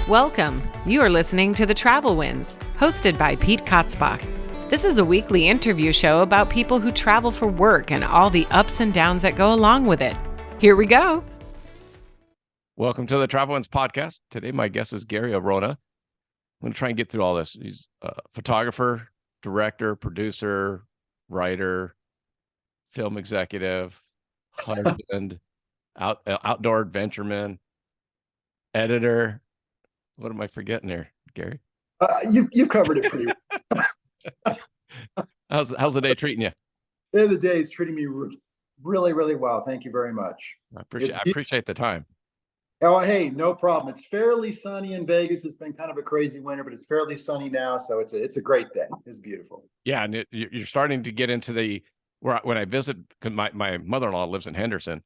Welcome. You are listening to The Travel Winds, hosted by Pete Kotzbach. This is a weekly interview show about people who travel for work and all the ups and downs that go along with it. Here we go. Welcome to the Travel Winds podcast. Today, my guest is Gary Orona. I'm going to try and get through all this. He's a photographer, director, producer, writer, film executive, husband, outdoor adventureman, editor. What am I forgetting there, Gary? You've covered it pretty well. How's the day treating you? The day is treating me really, really well. Thank you very much. I appreciate the time. Oh, hey, no problem. It's fairly sunny in Vegas. It's been kind of a crazy winter, but it's fairly sunny now, so it's a great day. It's beautiful. Yeah, and you're starting to get into when I visit, because my mother-in-law lives in Henderson,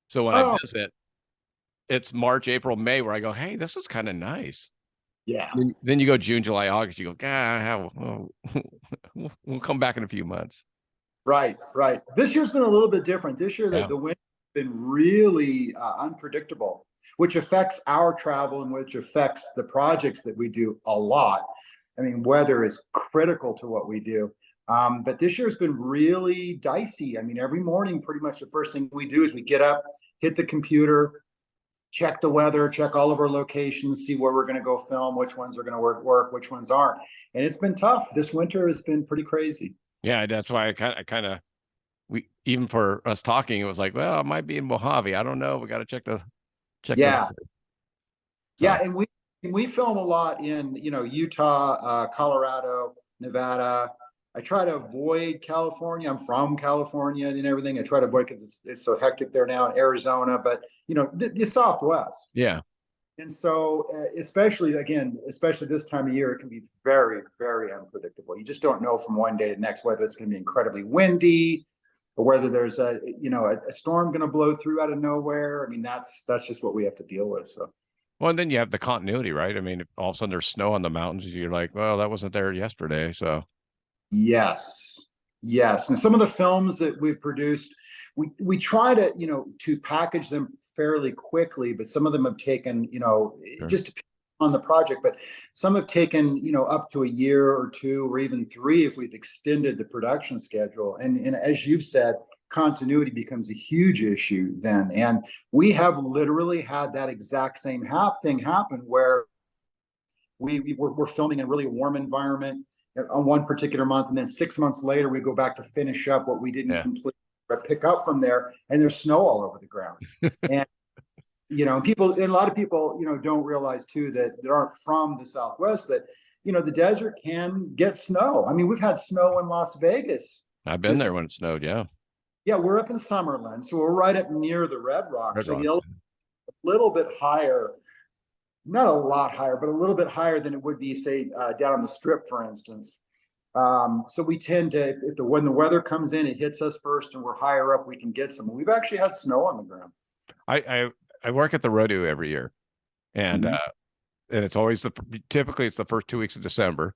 so when I visit, it's March, April, May, where I go, hey, this is kind of nice. Yeah. Then you go June, July, August, you go, we'll come back in a few months. Right. This year's been a little bit different. This year, the winter has been really unpredictable, which affects our travel and which affects the projects that we do a lot. I mean, weather is critical to what we do. But this year has been really dicey. I mean, every morning, pretty much the first thing we do is we get up, hit the computer, check the weather, check all of our locations, see where we're going to go film, which ones are going to work, which ones aren't. And it's been tough. This winter has been pretty crazy. Yeah, that's why even for us talking, it was like, well, it might be in Mojave. I don't know. We got to check. Yeah. And we film a lot in, Utah, Colorado, Nevada. I try to avoid California. I'm from California and everything. I try to avoid because it's so hectic there now in Arizona, but the Southwest. Yeah. And so, especially this time of year, it can be very, very unpredictable. You just don't know from one day to the next whether it's going to be incredibly windy or whether there's a storm going to blow through out of nowhere. I mean, that's just what we have to deal with. So. Well, and then you have the continuity, right? I mean, if all of a sudden there's snow on the mountains, you're like, well, that wasn't there yesterday, so. Yes. And some of the films that we've produced, we try to package them fairly quickly, but some of them have taken, Sure. Just on the project, but some have taken, up to a year or two or even 3 if we've extended the production schedule. And as you've said, continuity becomes a huge issue then. And we have literally had that exact same thing happen where we're filming in a really warm environment on one particular month, and then 6 months later we go back to finish up what we didn't complete, but pick up from there, and there's snow all over the ground. And a lot of people don't realize too that aren't from the Southwest that the desert can get snow. I mean, we've had snow in Las Vegas. I've been there when it snowed. Yeah, we're up in Summerlin, so we're right up near the Red Rocks. So a little bit higher. Not a lot higher, but a little bit higher than it would be, say, down on the Strip, for instance. So we tend to, when the weather comes in, it hits us first, and we're higher up, we can get some. We've actually had snow on the ground. I work at the rodeo every year, and and it's always typically it's the first 2 weeks of December,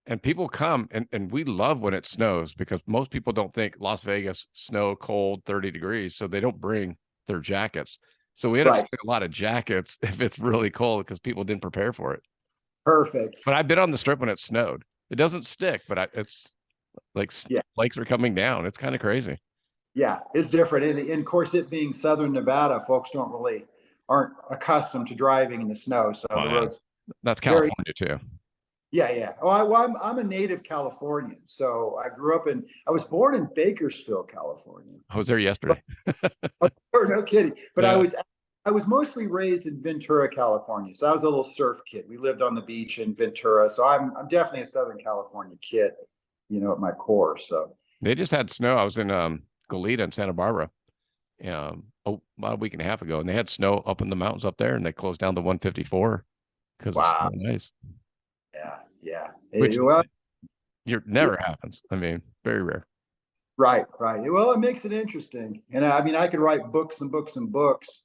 and people come and we love when it snows because most people don't think Las Vegas snow, cold, 30 degrees, so they don't bring their jackets. So we end up selling a lot of jackets if it's really cold because people didn't prepare for it. Perfect. But I've been on the Strip when it snowed. It doesn't stick, but it's like flakes are coming down. It's kind of crazy. Yeah, it's different. And of course, it being Southern Nevada, folks aren't accustomed to driving in the snow. So the roads. That's California too. Yeah. I'm a native Californian. So I was born in Bakersfield, California. I was there yesterday. No kidding. But yeah. I was mostly raised in Ventura, California. So I was a little surf kid. We lived on the beach in Ventura. So I'm definitely a Southern California kid, at my core. So they just had snow. I was in Goleta in Santa Barbara about a week and a half ago, and they had snow up in the mountains up there, and they closed down the 154 because it's so nice. Yeah. Never happens. I mean, very rare. Right. Well, it makes it interesting. And I mean, I could write books and books and books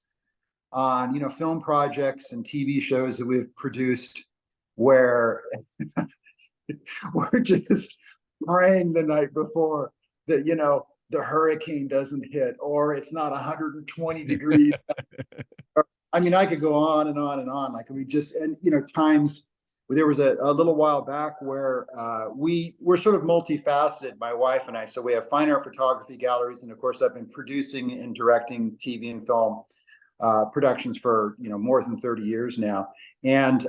on, film projects and TV shows that we've produced where we're just praying the night before that, the hurricane doesn't hit, or it's not 120 degrees. I mean, I could go on and on and on. Like we just, and times there was a little while back where we're sort of multifaceted, my wife and I. So we have fine art photography galleries, and of course, I've been producing and directing TV and film productions for more than 30 years now. And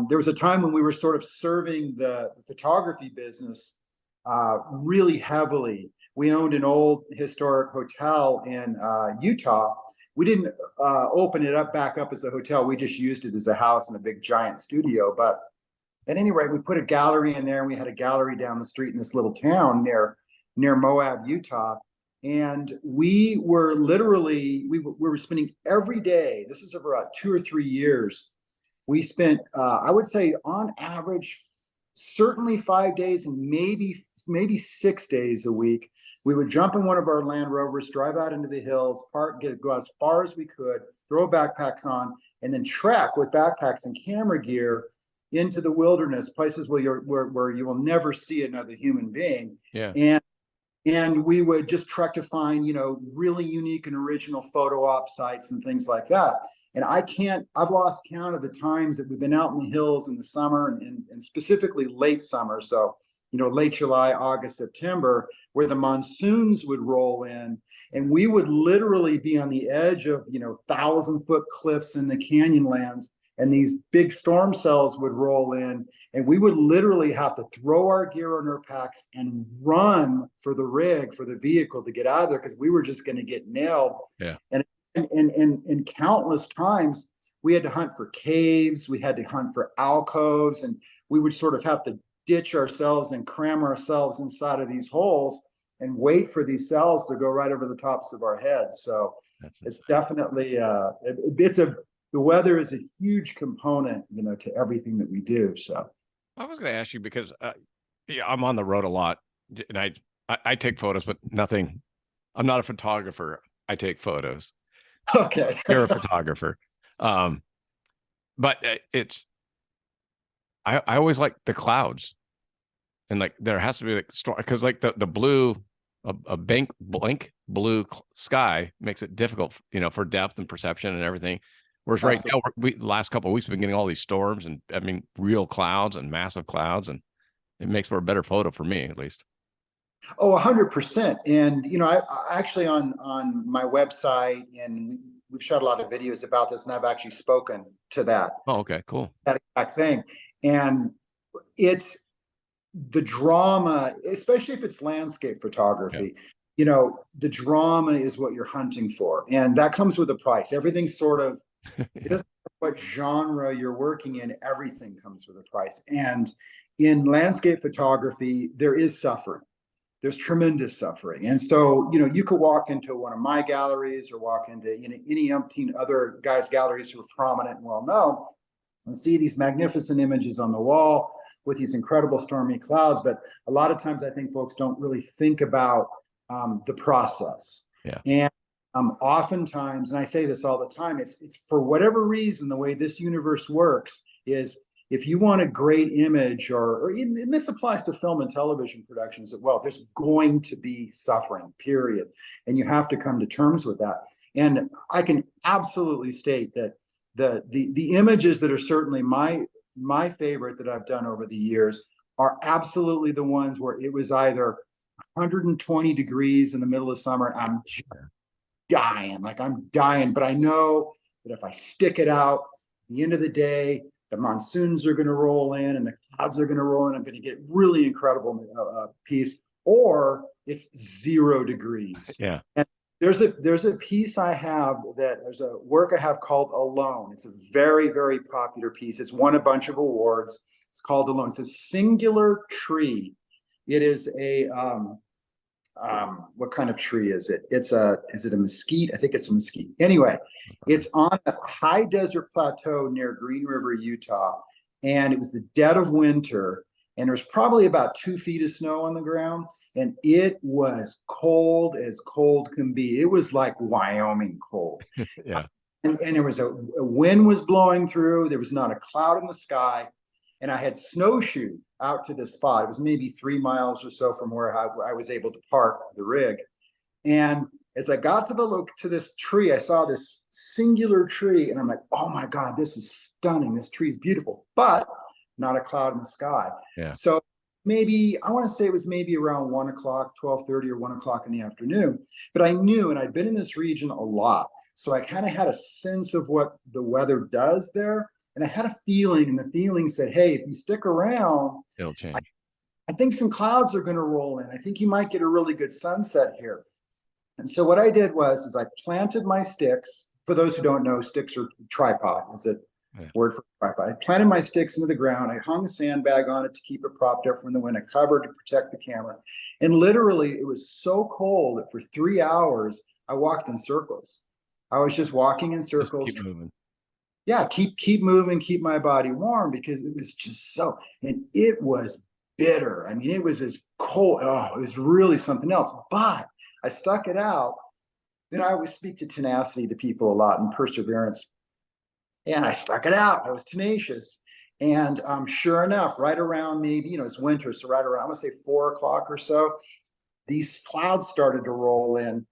there was a time when we were sort of serving the photography business really heavily. We owned an old historic hotel in Utah. We didn't open it back up as a hotel. We just used it as a house and a big giant studio. But at any rate, we put a gallery in there, and we had a gallery down the street in this little town near Moab, Utah. And we were literally, we were spending every day, this is over about 2 or 3 years, we spent, I would say on average, certainly 5 days and maybe 6 days a week. We would jump in one of our Land Rovers, drive out into the hills, go as far as we could, throw backpacks on, and then trek with backpacks and camera gear into the wilderness, places where you will never see another human being. Yeah. And we would just trek to find, really unique and original photo op sites and things like that. And I've lost count of the times that we've been out in the hills in the summer and specifically late summer. So, late July, August, September, where the monsoons would roll in, and we would literally be on the edge of, 1,000-foot cliffs in the Canyonlands, and these big storm cells would roll in, and we would literally have to throw our gear on our packs and run for the rig, for the vehicle to get out of there, because we were just going to get nailed. Yeah. And countless times we had to hunt for caves, we had to hunt for alcoves, and we would sort of have to ditch ourselves and cram ourselves inside of these holes and wait for these cells to go right over the tops of our heads. So it's definitely the weather is a huge component, to everything that we do. So I was going to ask you because I'm on the road a lot, and I take photos, but nothing. I'm not a photographer. I take photos. Okay. You're a photographer. But I always like the clouds, and like there has to be like storm, because like the blue, a blank blue sky makes it difficult, for depth and perception and everything. Whereas right now, last couple of weeks, we've been getting all these storms, and I mean, real clouds and massive clouds, and it makes for a better photo for me, at least. Oh, 100%. And, I actually on my website, and we've shot a lot of videos about this, and I've actually spoken to that. Oh, okay, cool. That exact thing. And it's the drama, especially if it's landscape photography, the drama is what you're hunting for. And that comes with a price. Everything's sort of, it doesn't matter what genre you're working in, everything comes with a price. And in landscape photography, there is suffering. There's tremendous suffering. And so, you could walk into one of my galleries or walk into any umpteen other guys' galleries who are prominent and well known and see these magnificent images on the wall with these incredible stormy clouds. But a lot of times I think folks don't really think about the process. Yeah. And oftentimes, and I say this all the time, it's for whatever reason, the way this universe works is, if you want a great image, and this applies to film and television productions as well, there's going to be suffering, period. And you have to come to terms with that. And I can absolutely state that the images that are certainly my favorite that I've done over the years are absolutely the ones where it was either 120 degrees in the middle of summer, I'm dying, but I know that if I stick it out, at the end of the day, the monsoons are going to roll in and the clouds are going to roll in. I'm going to get really incredible piece, or it's 0 degrees. Yeah. And there's a piece I have there's a work I have called Alone. It's a very, very popular piece. It's won a bunch of awards. It's called Alone. It's a singular tree. It is a, what kind of tree is it? Is it a mesquite? I think it's a mesquite. Anyway, it's on a high desert plateau near Green River, Utah. And it was the dead of winter. And there was probably about 2 feet of snow on the ground. And it was cold as cold can be. It was like Wyoming cold. Yeah. And there was a wind was blowing through. There was not a cloud in the sky. And I had snowshoed out to this spot. It was maybe 3 miles or so from where I was able to park the rig. And As I got to this tree, I saw this singular tree, and I'm like, oh my God, this is stunning. This tree is beautiful, but not a cloud in the sky. Yeah. So maybe, I want to say it was maybe around 1 o'clock, 12:30 or 1 o'clock in the afternoon. But I knew, and I'd been in this region a lot, so I kind of had a sense of what the weather does there. And I had a feeling, and the feeling said, hey, if you stick around, It'll change. I think some clouds are going to roll in. I think you might get a really good sunset here. And so what I did is I planted my sticks. For those who don't know, sticks are tripod. It's a word for tripod. I planted my sticks into the ground. I hung a sandbag on it to keep it propped up from the wind. I covered to protect the camera. And literally, it was so cold that for 3 hours, I walked in circles. I was just walking in circles. Just keep moving. Yeah, keep moving, keep my body warm, because it was just so, and it was bitter. I mean, it was as cold. Oh, it was really something else. But I stuck it out. You know, I always speak to tenacity to people a lot, and perseverance. And I stuck it out. I was tenacious. And sure enough, right around maybe, it's winter, so right around, I'm gonna say 4 o'clock or so, these clouds started to roll in.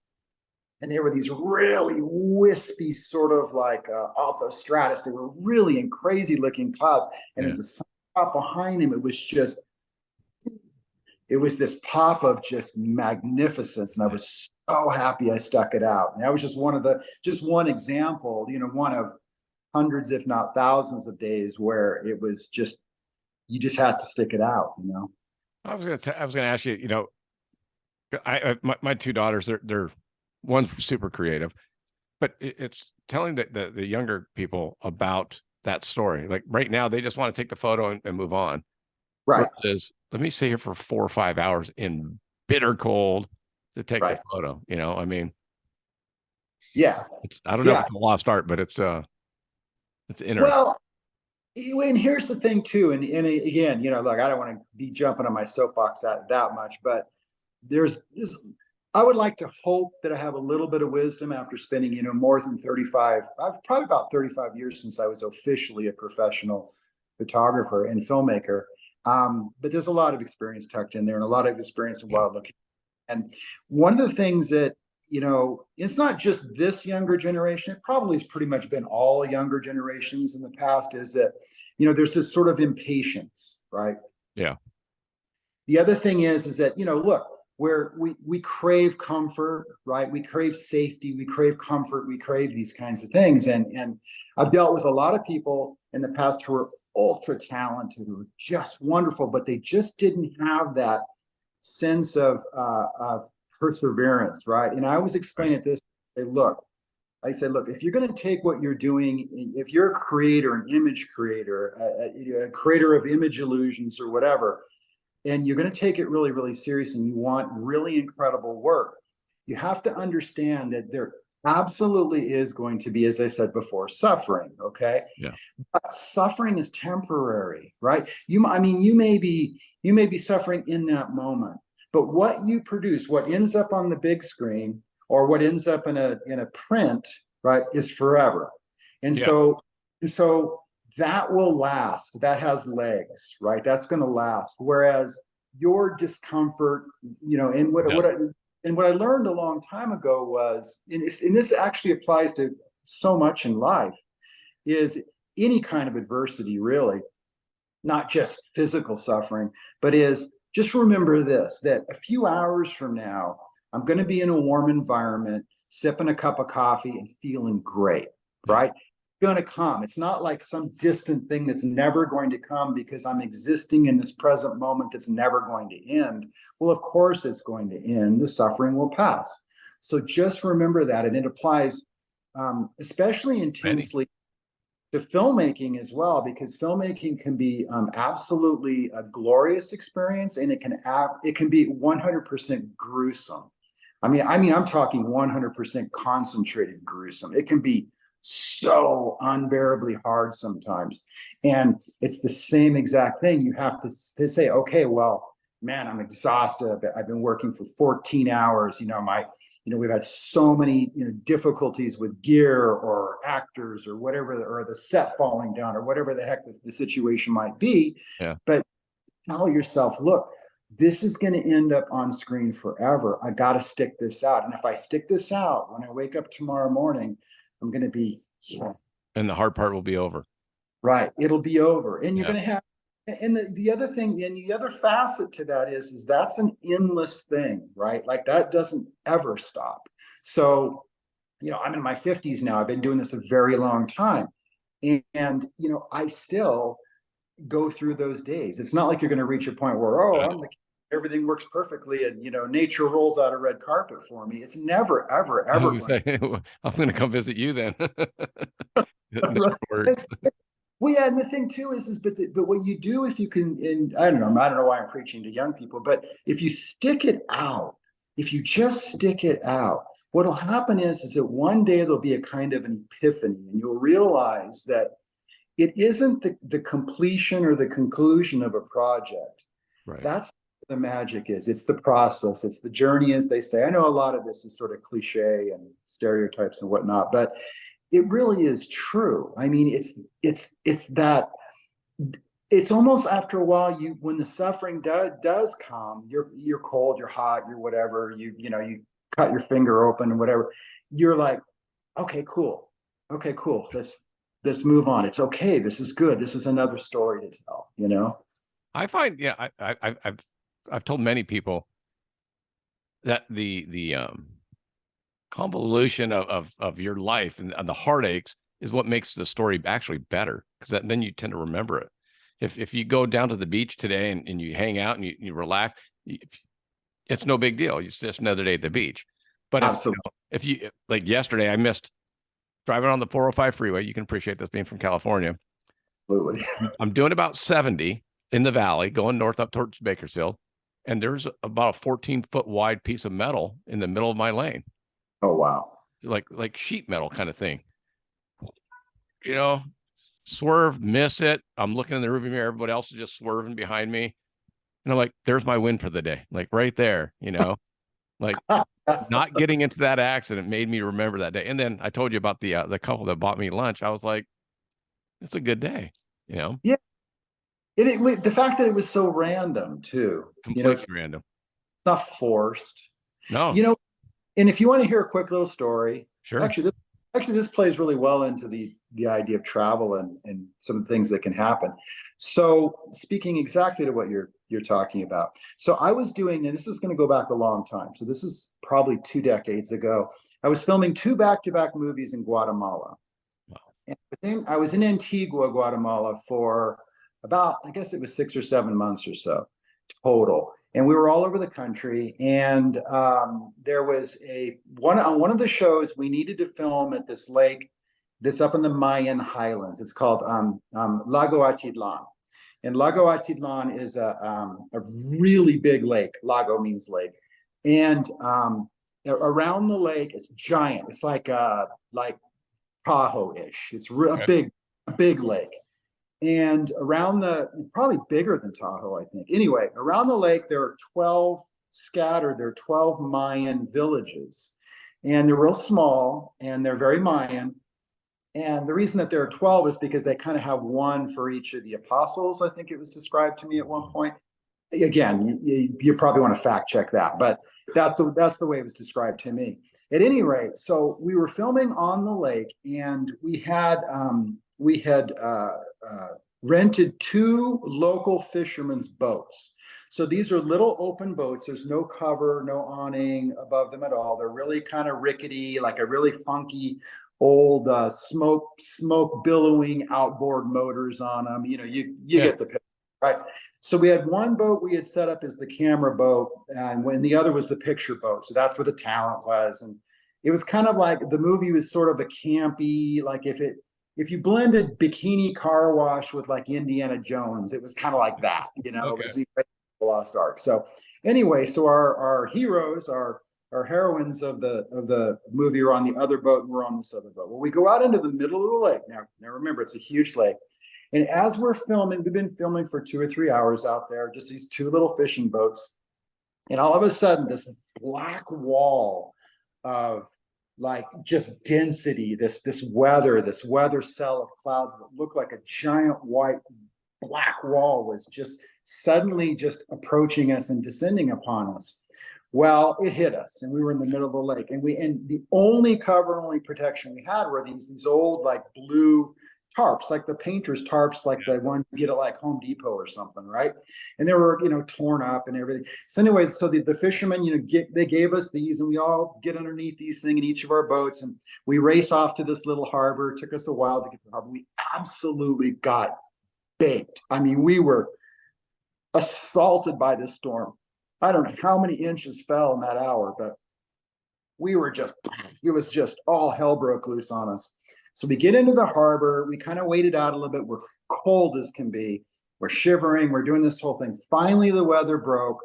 And there were these really wispy, sort of like alto stratus. They were really and crazy looking clouds. And as the sun got behind him, it was this pop of just magnificence. And I was so happy I stuck it out. And that was just one example, one of hundreds, if not thousands of days where it was just, you just had to stick it out, I was gonna ask you, my two daughters, they're one's super creative, but it's telling the younger people about that story. Like right now, they just want to take the photo and move on. Right. Versus, let me stay here for 4 or 5 hours in bitter cold to take the photo. I mean, yeah. I don't know if it's a lost art, but it's interesting. Well, and here's the thing too, and again, look, I don't want to be jumping on my soapbox that much, but I would like to hope that I have a little bit of wisdom after spending, more than probably about 35 years since I was officially a professional photographer and filmmaker. But there's a lot of experience tucked in there, and a lot of experience in wild looking. And one of the things that, it's not just this younger generation, it probably has pretty much been all younger generations in the past, is that, there's this sort of impatience, right? Yeah. The other thing is that, look, where we crave comfort, right? We crave safety, we crave comfort, we crave these kinds of things. And I've dealt with a lot of people in the past who are ultra talented, who are just wonderful, but they just didn't have that sense of perseverance, right? And I always explain it this way, I said, look, if you're going to take what you're doing, if you're a creator, an image creator, a creator of image illusions or whatever, and you're going to take it really, really serious, and you want really incredible work, you have to understand that there absolutely is going to be, as I said before, suffering. Okay. Yeah. But suffering is temporary, right? You may be suffering in that moment, but what you produce, what ends up on the big screen or what ends up in a print, right, is forever. And so that will last. That has legs, right? That's going to last. Whereas your discomfort, and what I learned a long time ago was, and this actually applies to so much in life, is any kind of adversity, really, not just physical suffering, but is just remember this, that a few hours from now, I'm going to be in a warm environment, sipping a cup of coffee and feeling great, right? Going to come. It's not like some distant thing that's never going to come because I'm existing in this present moment that's never going to end. Well, of course it's going to end. The suffering will pass. So just remember that, and it applies especially intensely to filmmaking as well, because filmmaking can be absolutely a glorious experience, and it can be 100% gruesome. I mean, I'm talking 100% concentrated gruesome. It can be so unbearably hard sometimes. And it's the same exact thing. You have to say, okay, well, man, I'm exhausted. I've been working for 14 hours. We've had so many difficulties with gear or actors or whatever, or the set falling down or whatever the heck the situation might be. Yeah. But tell yourself, look, this is going to end up on screen forever. I got to stick this out. And if I stick this out, when I wake up tomorrow morning, I'm going to be, and the hard part will be over. Right. It'll be over. And you're Yeah. going to have, and the other thing, and the other facet to that is that's an endless thing, right? Like that doesn't ever stop. So, I'm in my 50s now. I've been doing this a very long time. And I still go through those days. It's not like you're going to reach a point where, everything works perfectly and, nature rolls out a red carpet for me. It's never, ever, ever. I'm going to come visit you then. Well, yeah, and the thing too is but what you do if you can, and I don't know why I'm preaching to young people, but if you stick it out, if you just stick it out, what'll happen is that one day there'll be a kind of an epiphany, and you'll realize that it isn't the completion or the conclusion of a project. Right. That's what the magic is. It's the process. It's the journey, as they say. I know a lot of this is sort of cliche and stereotypes and whatnot, but it really is true. I mean, it's that. It's almost after a while, when the suffering does come, you're cold, you're hot, you're whatever. You cut your finger open and whatever. You're like, okay, cool. Let's move on. It's okay. This is good. This is another story to tell. I find, I've told many people that the convolution of your life and the heartaches is what makes the story actually better, because then you tend to remember it. If you go down to the beach today and you hang out and you relax, it's no big deal. It's just another day at the beach. But if you like yesterday, I missed driving on the 405 freeway. You can appreciate this being from California. Absolutely. I'm doing about 70 in the valley, going north up towards Bakersfield, and there's about a 14-foot wide piece of metal in the middle of my lane. Oh, wow. Like sheet metal kind of thing. Swerve, miss it. I'm looking in the rearview mirror. Everybody else is just swerving behind me. And I'm like, there's my win for the day. Like right there, like not getting into that accident made me remember that day. And then I told you about the couple that bought me lunch. I was like, it's a good day, Yeah. The fact that it was so random too. Completely random. It's not forced. No. And if you want to hear a quick little story, sure. Actually, this plays really well into the idea of travel and some of the things that can happen. So speaking exactly to what you're talking about. So I was doing, and this is going to go back a long time. So this is probably 2 decades ago. I was filming 2 back-to-back movies in Guatemala. Wow. And I was in Antigua, Guatemala for about, I guess it was 6 or 7 months or so total. And we were all over the country. And there was on one of the shows, we needed to film at this lake that's up in the Mayan highlands. It's called Lago Atitlan. And Lago Atitlan is a really big lake. Lago means lake. And around the lake, it's giant. It's like Tahoe-ish. It's a big lake. And around probably bigger than Tahoe, I think. Anyway, around the lake, there are 12 scattered. There are 12 Mayan villages. And they're real small, and they're very Mayan. And the reason that there are 12 is because they kind of have one for each of the apostles, I think it was described to me at one point. Again, you probably want to fact check that, but that's the way it was described to me. At any rate, so we were filming on the lake, and we had rented 2 local fishermen's boats. So these are little open boats. There's no cover, no awning above them at all. They're really kind of rickety, like a really funky old smoke billowing outboard motors on them. You get the picture, right? So we had one boat we had set up as the camera boat, and when the other was the picture boat. So that's where the talent was. And it was kind of like the movie was sort of a campy, like if you blended Bikini Car Wash with like Indiana Jones, it was kind of like that, Okay. It was the Lost Ark. So anyway, so our heroes, our heroines of the movie are on the other boat, and we're on this other boat. Well, we go out into the middle of the lake. Now remember, it's a huge lake. And as we're filming, we've been filming for 2 or 3 hours out there, just these 2 little fishing boats. And all of a sudden, this black wall of like just density, this weather cell of clouds that looked like a giant white black wall was just suddenly just approaching us and descending upon us. Well, it hit us, and we were in the middle of the lake, and the only cover, only protection we had were these old like blue tarps, like the painter's tarps, like the one you get at like Home Depot or something, right? And they were, torn up and everything. So anyway, so the fishermen, they gave us these, and we all get underneath these things in each of our boats, and we race off to this little harbor. It took us a while to get to the harbor. We absolutely got baked. I mean, we were assaulted by this storm. I don't know how many inches fell in that hour, but it was just all hell broke loose on us. So we get into the harbor. We kind of waited out a little bit. We're cold as can be. We're shivering. We're doing this whole thing. Finally, the weather broke.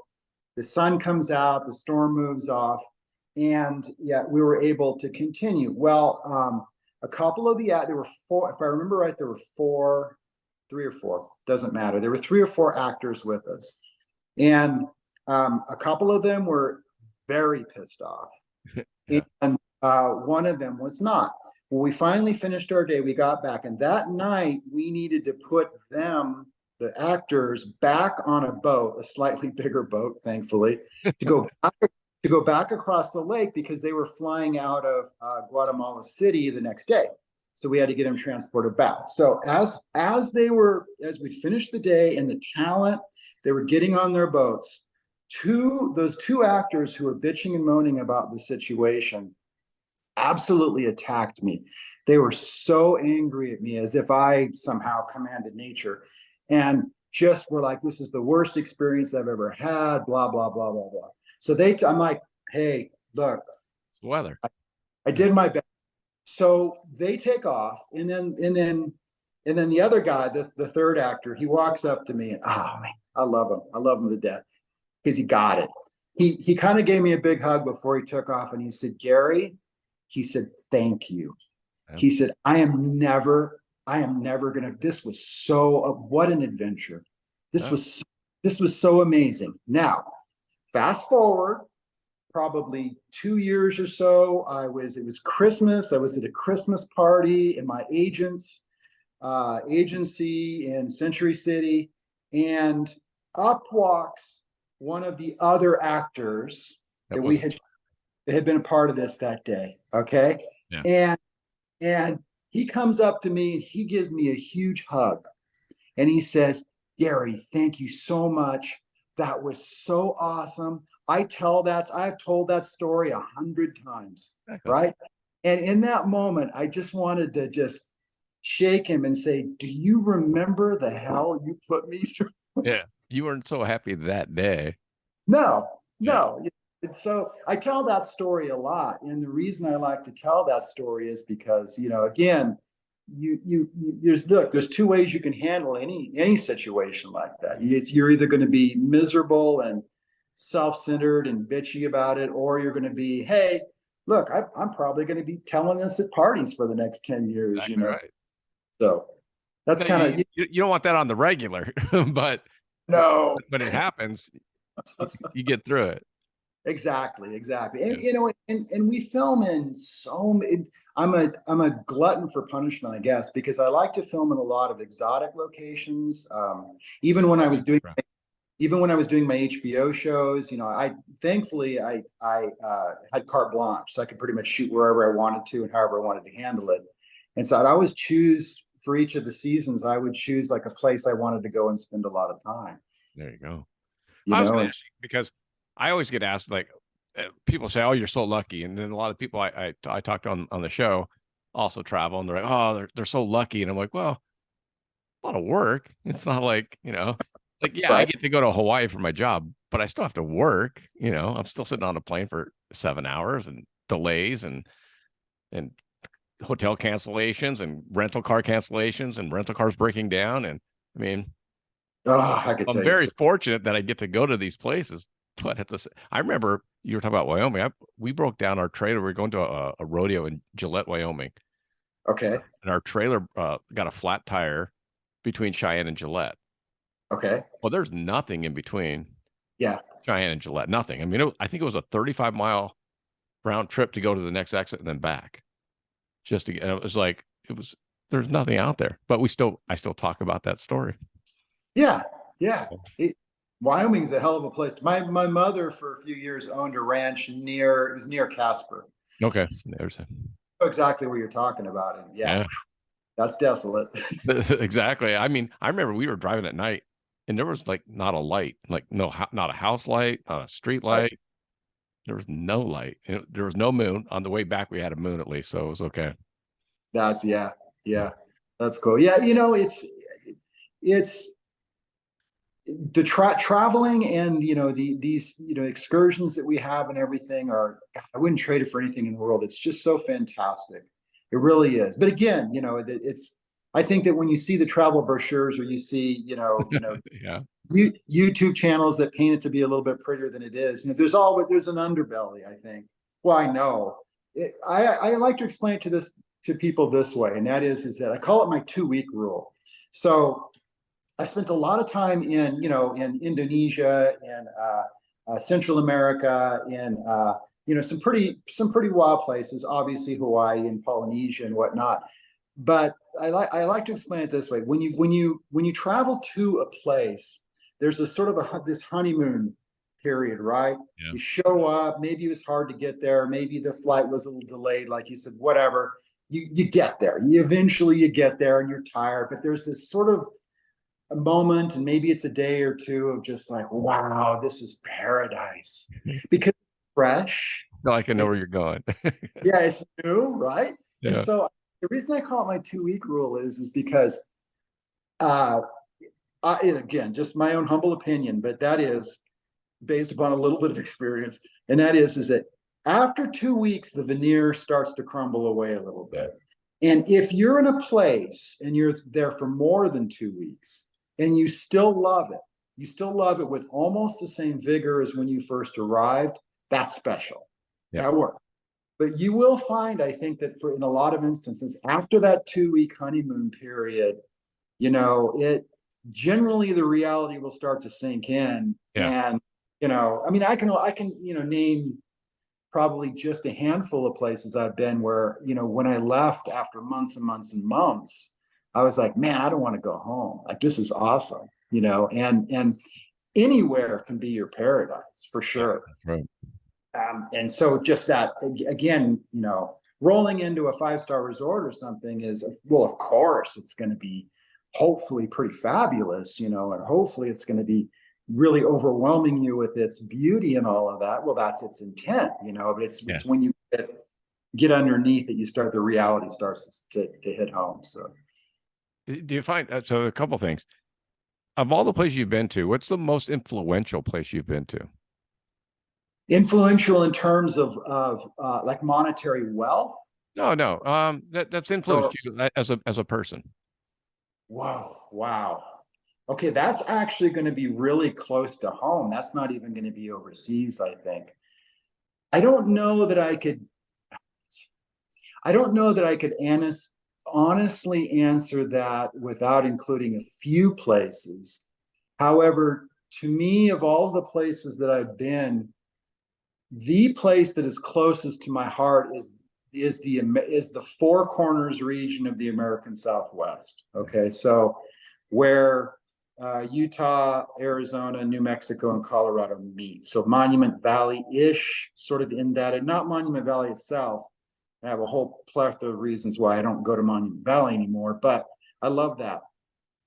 The sun comes out. The storm moves off. And we were able to continue. Well, a couple of there were four, if I remember right, there were three or four, doesn't matter. There were 3 or 4 actors with us. And a couple of them were very pissed off. And one of them was not. When we finally finished our day, we got back, and that night we needed to put them, the actors, back on a boat, a slightly bigger boat, thankfully, to go back across the lake, because they were flying out of Guatemala City the next day. So we had to get them transported back. So as we finished the day, and the talent, they were getting on their boats, those 2 actors who were bitching and moaning about the situation absolutely attacked me. They were so angry at me, as if I somehow commanded nature, and just were like, this is the worst experience I've ever had, blah, blah, blah, blah, blah. So I'm like, hey, look, it's weather. I did my best. So they take off, and then the other guy, the third actor, he walks up to me, and oh man, I love him to death, because he got it. He kind of gave me a big hug before he took off, and he said, Gary, he said, thank you. Yeah. He said, I am never gonna, this was what an adventure. This was so amazing. Now, fast forward probably 2 years or so, it was Christmas. I was at a Christmas party in my agent's agency in Century City, and up walks one of the other actors that had been a part of this that day. Okay. Yeah. And he comes up to me, and he gives me a huge hug, and he says, Gary, thank you so much. That was so awesome. I've told that story 100 times. Exactly. Right. And in that moment, I just wanted to just shake him and say, do you remember the hell you put me through? Yeah. You weren't so happy that day. No. And so I tell that story a lot. And the reason I like to tell that story is because, again, there's 2 ways you can handle any situation like that. You're either going to be miserable and self-centered and bitchy about it, or you're going to be, hey, look, I'm probably going to be telling this at parties for the next 10 years. Exactly right. So that's kind of, you don't want that on the regular, but no, but it happens. You get through it. Exactly. And and we film in I'm a glutton for punishment, I guess, because I like to film in a lot of exotic locations. Even when I was doing my HBO shows, I thankfully had carte blanche, so I could pretty much shoot wherever I wanted to and however I wanted to handle it. And so I'd always choose, for each of the seasons, I would choose like a place I wanted to go and spend a lot of time. There you go. I was going to ask you, because I always get asked, like, people say, oh, you're so lucky. And then a lot of people I talked on the show also travel, and they're like, oh, they're so lucky. And I'm like, well, a lot of work. It's not like, like, yeah, right. I get to go to Hawaii for my job, but I still have to work. I'm still sitting on a plane for 7 hours, and delays and hotel cancellations and rental car cancellations and rental cars breaking down. And I mean, I'm very fortunate that I get to go to these places. But I remember you were talking about Wyoming. We broke down our trailer. We were going to a rodeo in Gillette, Wyoming. Okay. And our trailer got a flat tire between Cheyenne and Gillette. Okay. Well, there's nothing in between. Yeah. Cheyenne and Gillette, nothing. I mean, I think it was a 35-mile round trip to go to the next exit and then back. And it was like, there's nothing out there. But I still talk about that story. Yeah. Yeah. Wyoming's a hell of a place. My mother for a few years owned a ranch it was near Casper. Okay. So There's exactly what you're talking about. And yeah, yeah. that's desolate. Exactly. I mean, I remember we were driving at night and there was like not a light, like not a house light, not a street light. There was no light. There was no moon. On the way back, we had a moon at least, so it was okay. That's yeah. That's cool. Yeah, it's the traveling and these excursions that we have and everything I wouldn't trade it for anything in the world. It's just so fantastic. It really is. But again, it's I think that when you see the travel brochures or you see, Yeah. YouTube channels that paint it to be a little bit prettier than it is, there's an underbelly, I think. Well, I know. I like to explain to people this way, and that is that I call it my 2-week rule. So I spent a lot of time in Indonesia and Central America and some pretty wild places, obviously Hawaii and Polynesia and whatnot. But I like to explain it this way: when you travel to a place, there's a sort of this honeymoon period, right? Yeah. You show up, maybe it was hard to get there, maybe the flight was a little delayed, like you said, whatever. You get there. Eventually you get there and you're tired, but there's this sort of a moment, and maybe it's a day or two of just like, wow, this is paradise. Because it's fresh. No, I can know where you're going. Yeah, it's new, right? Yeah. And so the reason I call it my 2-week rule is because and again, just my own humble opinion, but that is based upon a little bit of experience. And that is that after 2 weeks, the veneer starts to crumble away a little bit. And if you're in a place and you're there for more than 2 weeks and you still love it with almost the same vigor as when you first arrived, that's special. Yeah. That works. But you will find, I think, that in a lot of instances, after that 2-week honeymoon period, it generally the reality will start to sink in. Yeah. And, I mean, I can, name probably just a handful of places I've been where, when I left after months and months and months, I was like, man, I don't want to go home. Like, this is awesome, and anywhere can be your paradise for sure. Yeah, right. And so just that, again, rolling into a 5-star resort or something is, well, of course, it's going to be hopefully pretty fabulous, and hopefully it's going to be really overwhelming you with its beauty and all of that. Well, that's its intent, but it's when you get underneath it, the reality starts to hit home. So do you find, so a couple things, of all the places you've been to, what's the most influential place you've been to? Influential in terms of like monetary wealth? No, that's influenced you as a person. Whoa, wow. Okay, that's actually going to be really close to home. That's not even going to be overseas, I think. I don't know that I could honestly answer that without including a few places. However, to me, of all the places that I've been, the place that is closest to my heart is the Four Corners region of the American Southwest. Okay, so where Utah, Arizona, New Mexico, and Colorado meet. So Monument Valley-ish, sort of in that, and not Monument Valley itself. I have a whole plethora of reasons why I don't go to Monument Valley anymore, but I love that.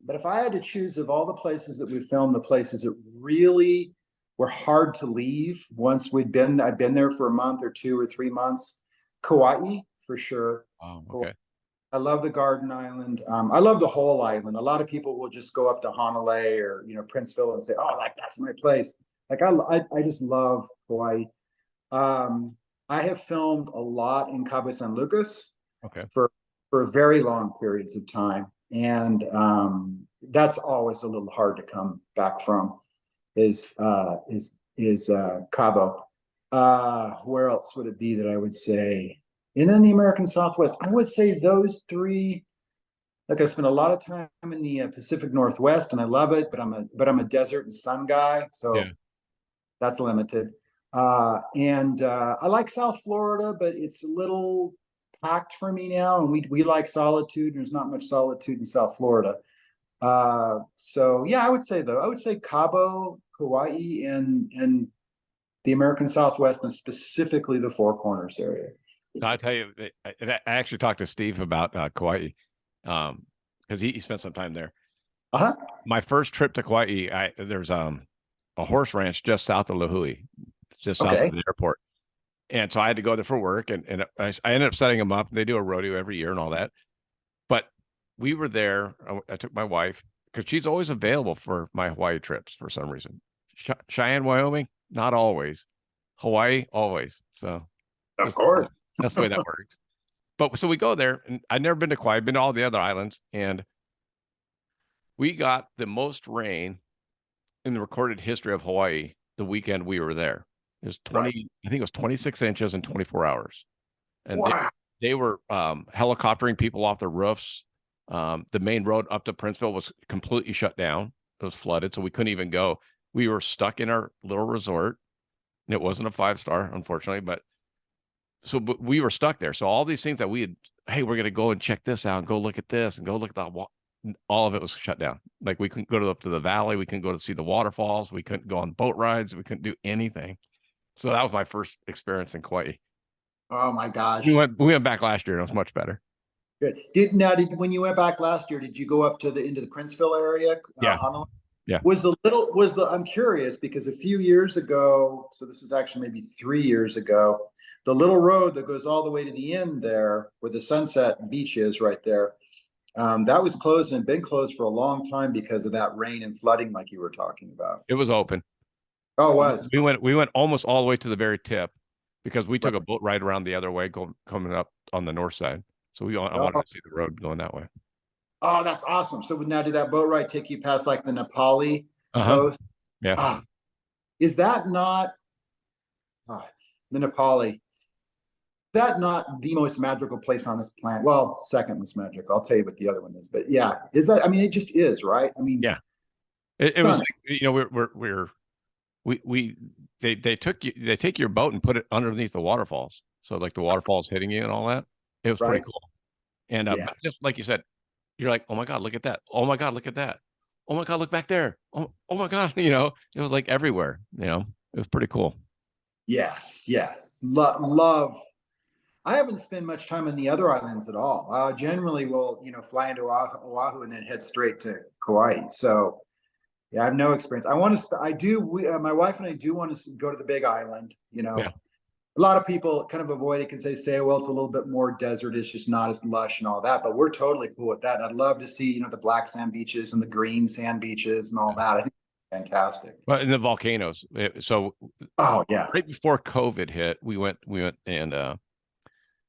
But if I had to choose of all the places that we filmed, the places that really were hard to leave once I'd been there for a month or 2 or 3 months, Kauai for sure. Oh, okay. I love the Garden Island. I love the whole island. A lot of people will just go up to Honolulu or Princeville and say, "Oh, like that's my place." Like I just love Hawaii. I have filmed a lot in Cabo San Lucas. Okay. For very long periods of time, and that's always a little hard to come back from. Is Cabo. Where else would it be that I would say? And then the American Southwest. I would say those three. Like I spent a lot of time in the Pacific Northwest, and I love it. But I'm a desert and sun guy, so that's limited. And I like South Florida, but it's a little packed for me now. And we like solitude. There's not much solitude in South Florida. So yeah, I would say Cabo, Kauai, and the American Southwest, and specifically the Four Corners area. So I tell you, I actually talked to Steve about Kauai, because he spent some time there. Uh-huh. My first trip to Kauai, there's a horse ranch just south of Lahui, just south of the airport. And so I had to go there for work, and I ended up setting them up. They do a rodeo every year and all that. But we were there. I took my wife because she's always available for my Hawaii trips for some reason. Cheyenne, Wyoming, not always. Hawaii, always. So Of course. that's the way that works. But so we go there, and I've never been to Kauai. I've been to all the other islands, and we got the most rain in the recorded history of Hawaii the weekend we were there. It was 20, right. I think it was 26 inches in 24 hours. And wow. they were helicoptering people off the roofs. The main road up to Princeville was completely shut down. It was flooded, so we couldn't even go. We were stuck in our little resort. And it wasn't a 5-star, unfortunately, but we were stuck there. So all these things that hey, we're going to go and check this out and go look at this and go look at that. All of it was shut down. Like we couldn't go up to the valley. We couldn't go to see the waterfalls. We couldn't go on boat rides. We couldn't do anything. So that was my first experience in Kauai. Oh my gosh. We went back last year and it was much better. Good. When you went back last year, did you go up into the Princeville area? Yeah. Yeah. I'm curious because a few years ago, so this is actually maybe 3 years ago, the little road that goes all the way to the end there where the Sunset Beach is right there, that was closed and had been closed for a long time because of that rain and flooding like you were talking about. It was open. Oh, it was. We went almost all the way to the very tip because we took a boat ride around the other way, coming up on the north side. So I wanted to see the road going that way. Oh, that's awesome. So now did that boat ride take you past like the Nepali coast? Yeah. Is that not the Nepali? Is that not the most magical place on this planet? Well, second most magical. I'll tell you what the other one is. But yeah, is that? I mean, it just is, right? I mean, yeah. It was like, they take your boat and put it underneath the waterfalls. So like the waterfalls hitting you and all that. It was pretty cool. And just like you said, you're like, oh my God, look at that. Oh my God, look at that. Oh my God, look back there. Oh my God. It was like everywhere, it was pretty cool. Yeah. Yeah. Love. I haven't spent much time on the other islands at all. Generally we'll, fly into Oahu and then head straight to Kauai. So yeah, I have no experience. My wife and I do want to go to the Big Island, Yeah. A lot of people kind of avoid it because they say, well, it's a little bit more desert. It's just not as lush and all that. But we're totally cool with that. And I'd love to see, the black sand beaches and the green sand beaches and all that. I think it's fantastic. Well, and the volcanoes. Oh yeah. Right before COVID hit, we went and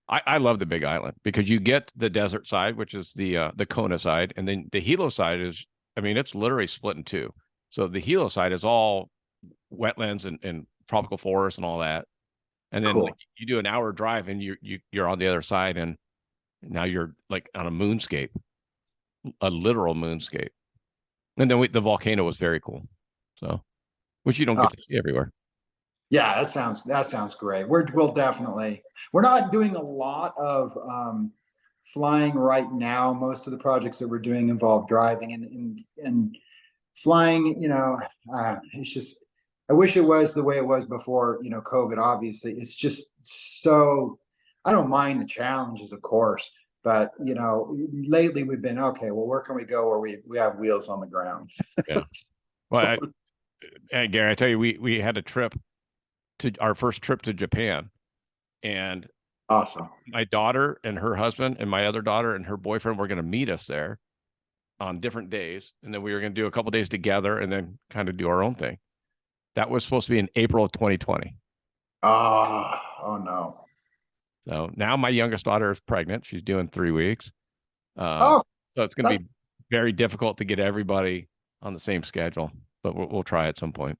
I love the Big Island because you get the desert side, which is the Kona side, and then the Hilo side is, it's literally split in two. So the Hilo side is all wetlands and tropical forest and all that. And then you do an hour drive and you're on the other side, and now you're like on a moonscape, a literal moonscape. And then the volcano was very cool. So, which you don't get to see everywhere. Yeah, that sounds great. We're not doing a lot of flying right now. Most of the projects that we're doing involve driving and flying. It's just, I wish it was the way it was before, COVID. Obviously, it's just so. I don't mind the challenges, of course, but lately we've been okay. Well, where can we go where we have wheels on the ground? Yeah. Well, Gary, I tell you, we had a trip to our first trip to Japan, and awesome. My daughter and her husband and my other daughter and her boyfriend were going to meet us there on different days, and then we were going to do a couple days together and then kind of do our own thing. That was supposed to be in April of 2020. Oh no. So now my youngest daughter is pregnant. She's doing 3 weeks. So it's going to be very difficult to get everybody on the same schedule, but we'll try at some point.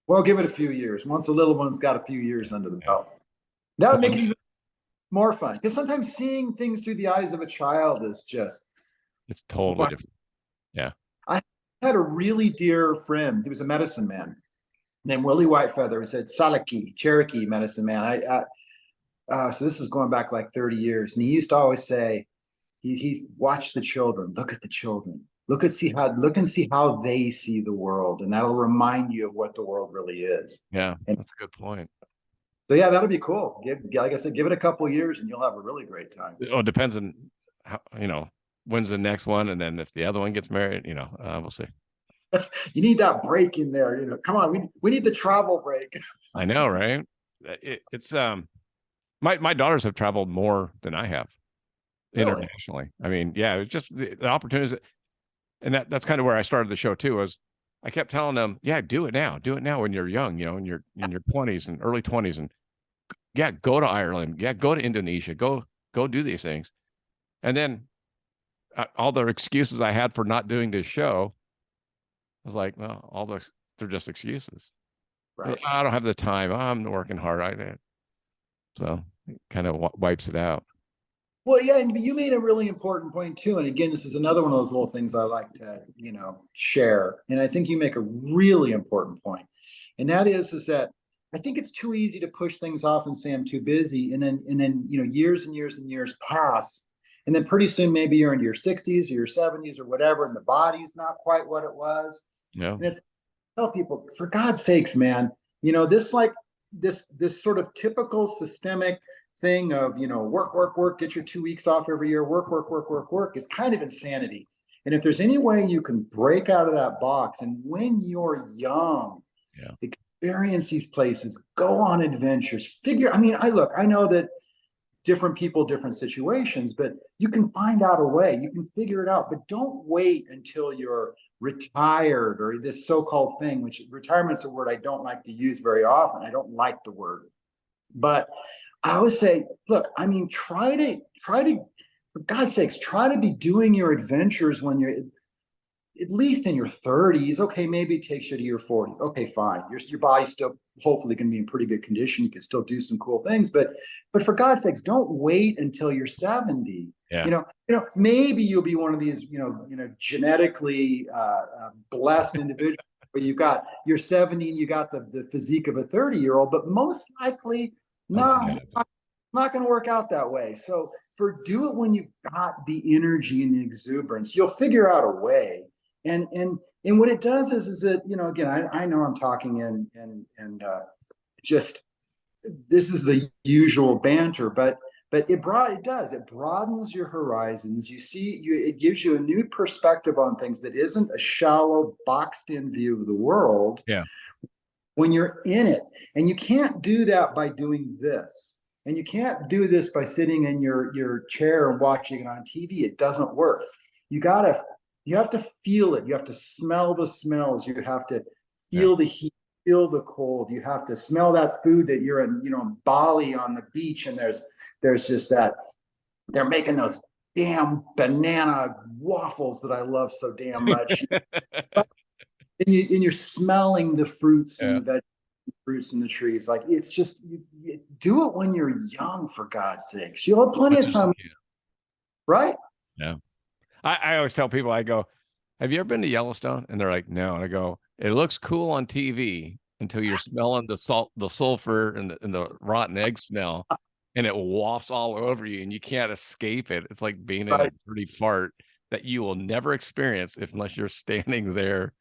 Well, give it a few years. Once the little one's got a few years under the belt, that would make it even more fun. Because sometimes seeing things through the eyes of a child is it's totally different. Yeah. I had a really dear friend. He was a medicine man named Willie Whitefeather. He said Cherokee medicine man. So this is going back like 30 years. And he used to always say, he's watch the children, look at the children, look and see how they see the world, and that'll remind you of what the world really is. Yeah, And that's a good point. so yeah, that'll be cool. Like I said, give it a couple of years and you'll have a really great time. Oh, it depends on how, when's the next one, and then if the other one gets married, we'll see. You need that break in there. Come on, we need the travel break. I know, right? It's my daughters have traveled more than I have internationally. I mean, yeah, it's just the opportunities, and that's kind of where I started the show too. Was I kept telling them, yeah, do it now when you're young, in your 20s and early 20s, and yeah, go to Ireland, yeah, go to Indonesia, go do these things, and then all the excuses I had for not doing this show, I was like, well, they're just excuses. Right. I don't have the time. I'm working hard. So it kind of wipes it out. Well, yeah, and you made a really important point too. And again, this is another one of those little things I like to, share. And I think you make a really important point. And that is that I think it's too easy to push things off and say I'm too busy. And then, years and years and years pass. And then pretty soon maybe you're into your 60s or your 70s or whatever, and the body's not quite what it was. Yeah. And it's tell people, for God's sakes, man, this sort of typical systemic thing of work, get your 2 weeks off every year, work is kind of insanity. And if there's any way you can break out of that box, and when you're young, experience these places, go on adventures, I know that different people, different situations, but you can find out a way, you can figure it out, but don't wait until you're retired or this so-called thing, which retirement's a word I don't like to use very often. I don't like the word, but I always say, look, try to, for God's sakes, try to be doing your adventures when you're at least in your 30s. Okay, maybe it takes you to your 40s. Okay, fine. Your body's still hopefully going to be in pretty good condition. You can still do some cool things, but for God's sakes, don't wait until you're 70. Yeah. Maybe you'll be one of these, genetically blessed individuals where you're 70 and you got the physique of a 30-year-old, but most likely, no, not going to work out that way. So do it when you've got the energy and the exuberance. You'll figure out a way. And what it does is that, again, I know I'm talking and just this is the usual banter, but it broadens your horizons. It gives you a new perspective on things that isn't a shallow, boxed in view of the world. Yeah. When you're in it, and you can't do that by doing this, and you can't do this by sitting in your chair and watching it on TV. It doesn't work. You have to feel it. You have to smell the smells. You have to feel the heat, feel the cold. You have to smell that food that you're in, Bali on the beach, and there's just that they're making those damn banana waffles that I love so damn much. And you're smelling the fruits and the fruits in the trees. Like, it's just you do it when you're young, for God's sakes. You'll have plenty of time, right? Yeah. I always tell people, I go, have you ever been to Yellowstone? And they're like, no. And I go, it looks cool on TV until you're smelling the sulfur and the rotten egg smell, and it wafts all over you and you can't escape it. It's like being in a dirty fart that you will never experience unless you're standing there.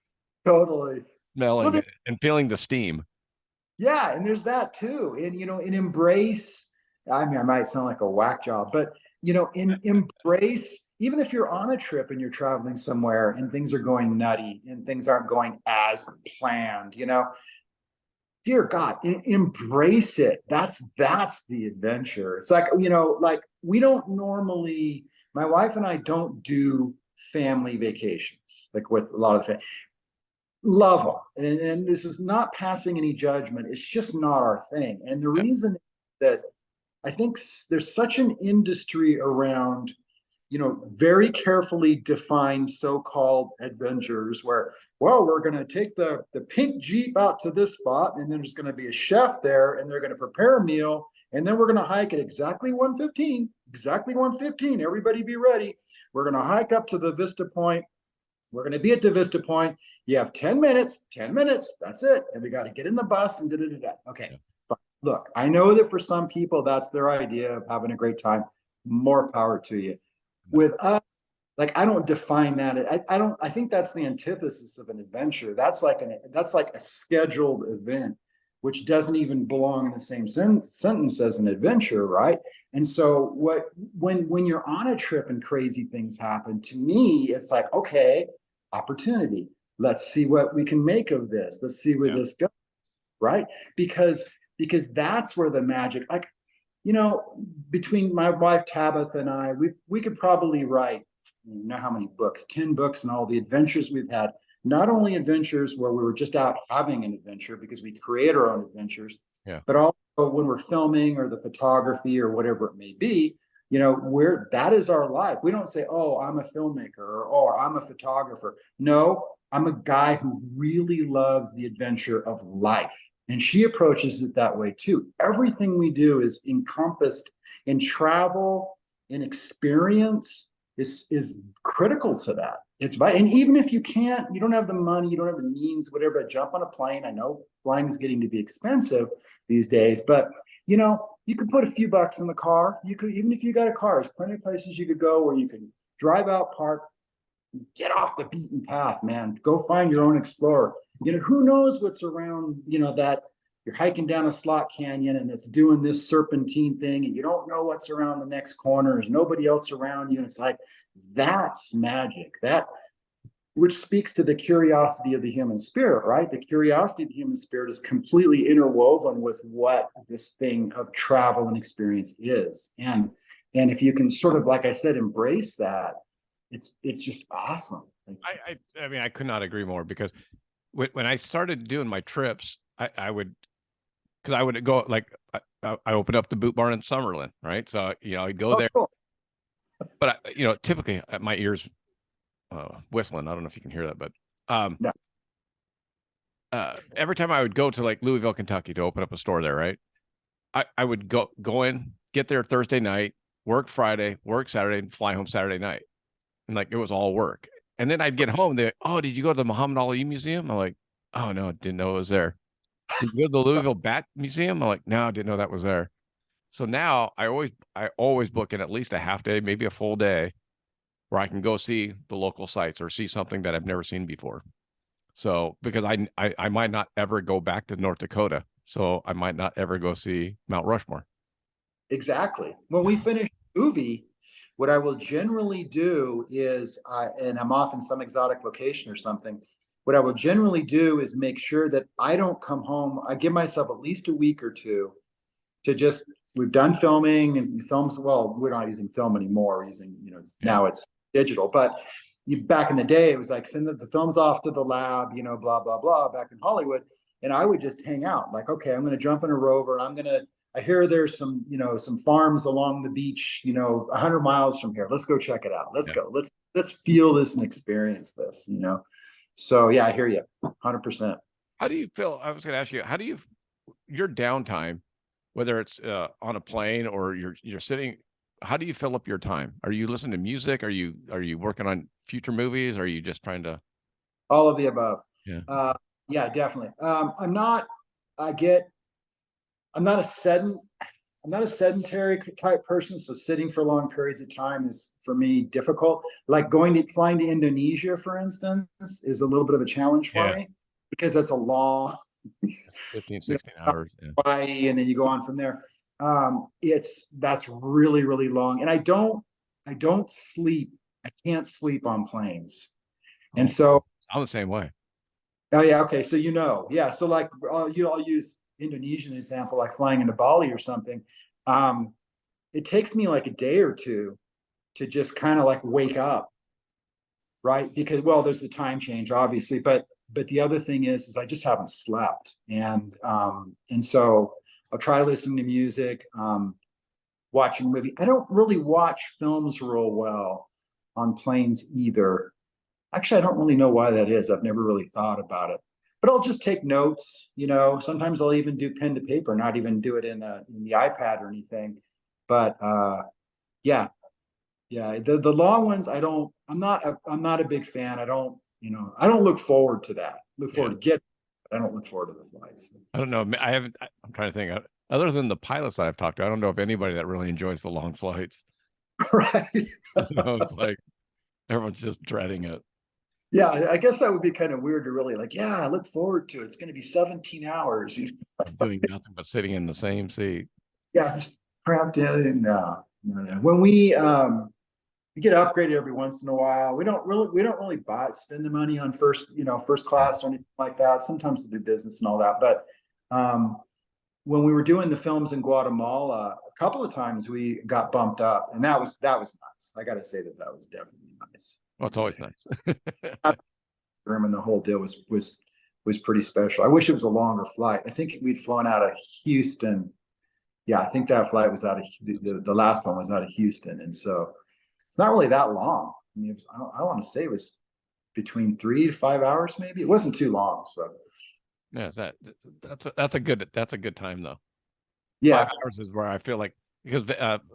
Totally. Smelling it and feeling the steam. Yeah, and there's that too. And embrace, I might sound like a whack job, but embrace, even if you're on a trip and you're traveling somewhere and things are going nutty and things aren't going as planned, dear God, embrace it. That's the adventure. It's like, we don't normally, my wife and I don't do family vacations, like with a lot of family. Love them, and this is not passing any judgment. It's just not our thing. And the reason that I think there's such an industry around, very carefully defined so-called adventures where, well, we're going to take the pink Jeep out to this spot, and then there's going to be a chef there, and they're going to prepare a meal, and then we're going to hike at exactly 1:15. Everybody be ready. We're going to hike up to the Vista Point. We're going to be at the Vista Point. You have 10 minutes. That's it. And we got to get in the bus and da-da-da-da. Okay. Fine. Look, I know that for some people, that's their idea of having a great time. More power to you. With us, like, I don't define that. I think that's the antithesis of an adventure. That's like a scheduled event, which doesn't even belong in the same sentence as an adventure, right? And so when you're on a trip and crazy things happen, to me, it's like, okay, opportunity. Let's see what we can make of this. Let's see where this goes, right? Because that's where the magic, like, between my wife Tabitha and I, we could probably write, how many books, 10 books, and all the adventures we've had. Not only adventures where we were just out having an adventure because we create our own adventures, but also when we're filming or the photography or whatever it may be, that is our life. We don't say, oh, I'm a filmmaker, or oh, I'm a photographer. No, I'm a guy who really loves the adventure of life. And she approaches it that way too. Everything we do is encompassed in travel, in experience, is critical to that. It's vital. And even if you don't have the money, you don't have the means, whatever, jump on a plane. I know flying is getting to be expensive these days, but you could put a few bucks in the car. You could, even if you got a car, there's plenty of places you could go where you can drive out, park, get off the beaten path, man. Go find your own explorer. Who knows what's around, that you're hiking down a slot canyon and it's doing this serpentine thing and you don't know what's around the next corner. There's nobody else around you. And it's like, that's magic. Which speaks to the curiosity of the human spirit, right? The curiosity of the human spirit is completely interwoven with what this thing of travel and experience is. And if you can sort of, like I said, embrace that, it's just awesome. I mean, I could not agree more, because when I started doing my trips, I would go, like, I opened up the Boot Barn in Summerlin, right? So, I'd go there, cool. But typically my ears whistling. I don't know if you can hear that, but No. Every time I would go to, like, Louisville, Kentucky to open up a store there, right? I would go in, get there Thursday night, work Friday, work Saturday, and fly home Saturday night. And, like, it was all work. And then I'd get home, did you go to the Muhammad Ali Museum? I'm like, oh no, didn't know it was there. Did you go to the Louisville Bat Museum? I'm like, no, I didn't know that was there. So now I always book in at least a half day, maybe a full day, where I can go see the local sites or see something that I've never seen before. So, because I might not ever go back to North Dakota, so I might not ever go see Mount Rushmore. Exactly. When we finish the movie, what I will generally do is, and I'm off in some exotic location or something, what I will generally do is make sure that I don't come home. I give myself at least a week or two to just, we've done filming and films. Well, we're not using film anymore. We're using, now it's digital, but back in the day, it was like, send the films off to the lab, blah, blah, blah, back in Hollywood. And I would just hang out, like, okay, I'm going to jump in a rover. I hear there's some, some farms along the beach, 100 miles from here. Let's go check it out. Let's go. Let's feel this and experience this, So yeah, I hear you 100%. How do you feel? I was going to ask you, your downtime, whether it's on a plane or you're sitting, how do you fill up your time? Are you listening to music? Are you working on future movies? Are you just trying to? All of the above. Yeah. Yeah, definitely. I'm not a sedentary type person, so sitting for long periods of time is, for me, difficult. Like flying to Indonesia, for instance, is a little bit of a challenge for me, because that's a long 15, 16 hours. Hawaii, and then you go on from there. That's really, really long. And I don't sleep. I can't sleep on planes. And so I'm the same way. Oh yeah. Okay. So, yeah. So, like, I'll use Indonesian example, like flying into Bali or something. It takes me like a day or two to just kind of like wake up, right? Because, well, there's the time change, obviously, but the other thing is I just haven't slept, and so I'll try listening to music, watching a movie. I don't really watch films real well on planes either. Actually, I don't really know why that is. I've never really thought about it. But I'll just take notes. Sometimes I'll even do pen to paper, not even do it in the iPad or anything. But yeah. The long ones, I'm not a big fan. I don't look forward to that. Look forward to but I don't look forward to the flights. I don't know. I'm trying to think. Other than the pilots that I've talked to, I don't know of anybody that really enjoys the long flights. Right. It's like, Everyone's just dreading it. Yeah, I guess that would be kind of weird to really like, yeah, I look forward to it. It's going to be 17 hours. Doing nothing but sitting in the same seat. Yeah, just cramped in. No, no, no. When we get upgraded every once in a while. We don't really spend the money on first class or anything like that. Sometimes we do business and all that. But when we were doing the films in Guatemala, a couple of times we got bumped up, and that was nice. I got to say that was definitely nice. Well, it's always nice. Room and the whole deal was pretty special. I wish it was a longer flight. I think we'd flown out of Houston. Yeah, I think that flight was out of the last one was out of Houston, and so it's not really that long. I mean, I want to say it was between 3 to 5 hours, maybe. It wasn't too long, so Yeah, that's a good time though. yeah. 5 hours is where I feel like, because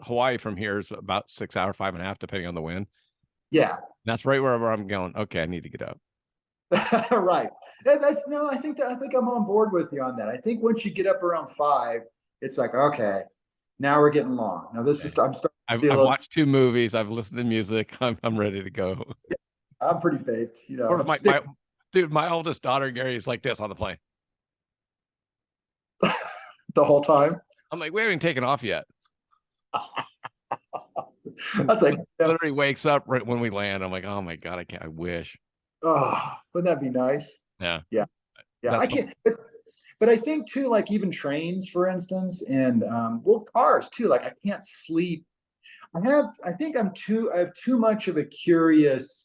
Hawaii from here is about 6 hours, 5.5, depending on the wind. Yeah. That's right where I'm going. Okay, I need to get up. Right. I think I'm on board with you on that. I think once you get up around 5, it's like, okay, now we're getting long. Now this is I'm starting. I've watched 2 movies. I've listened to music. I'm ready to go. I'm pretty baked, you know. Or my oldest daughter Gary is like this on the plane. The whole time. I'm like, we haven't taken off yet. That's like literally wakes up right when we land. I'm like, oh my God, I wish. Oh, wouldn't that be nice? Yeah. Yeah. Yeah. I can't, but I think too, like even trains, for instance, and cars too. Like I can't sleep. I have too much of a curiosity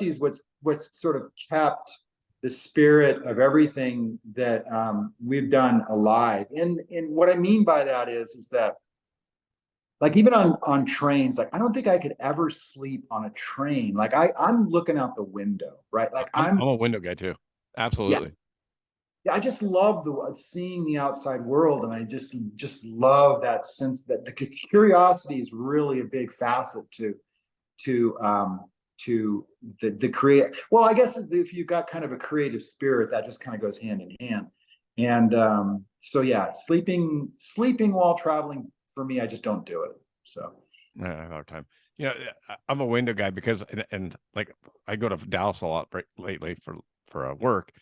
is what's sort of kept the spirit of everything that we've done alive. And what I mean by that is that, like, even on trains, like I don't think I could ever sleep on a train. Like I'm looking out the window, right? Like I'm a window guy too. Absolutely. Yeah, I just love seeing the outside world, and I just love that sense that the curiosity is really a big facet to the create. Well, I guess if you've got kind of a creative spirit, that just kind of goes hand in hand. And so yeah, sleeping while traveling, for me, I just don't do it. So I have a hard time. You know, I'm a window guy because, and like I go to Dallas a lot lately for work.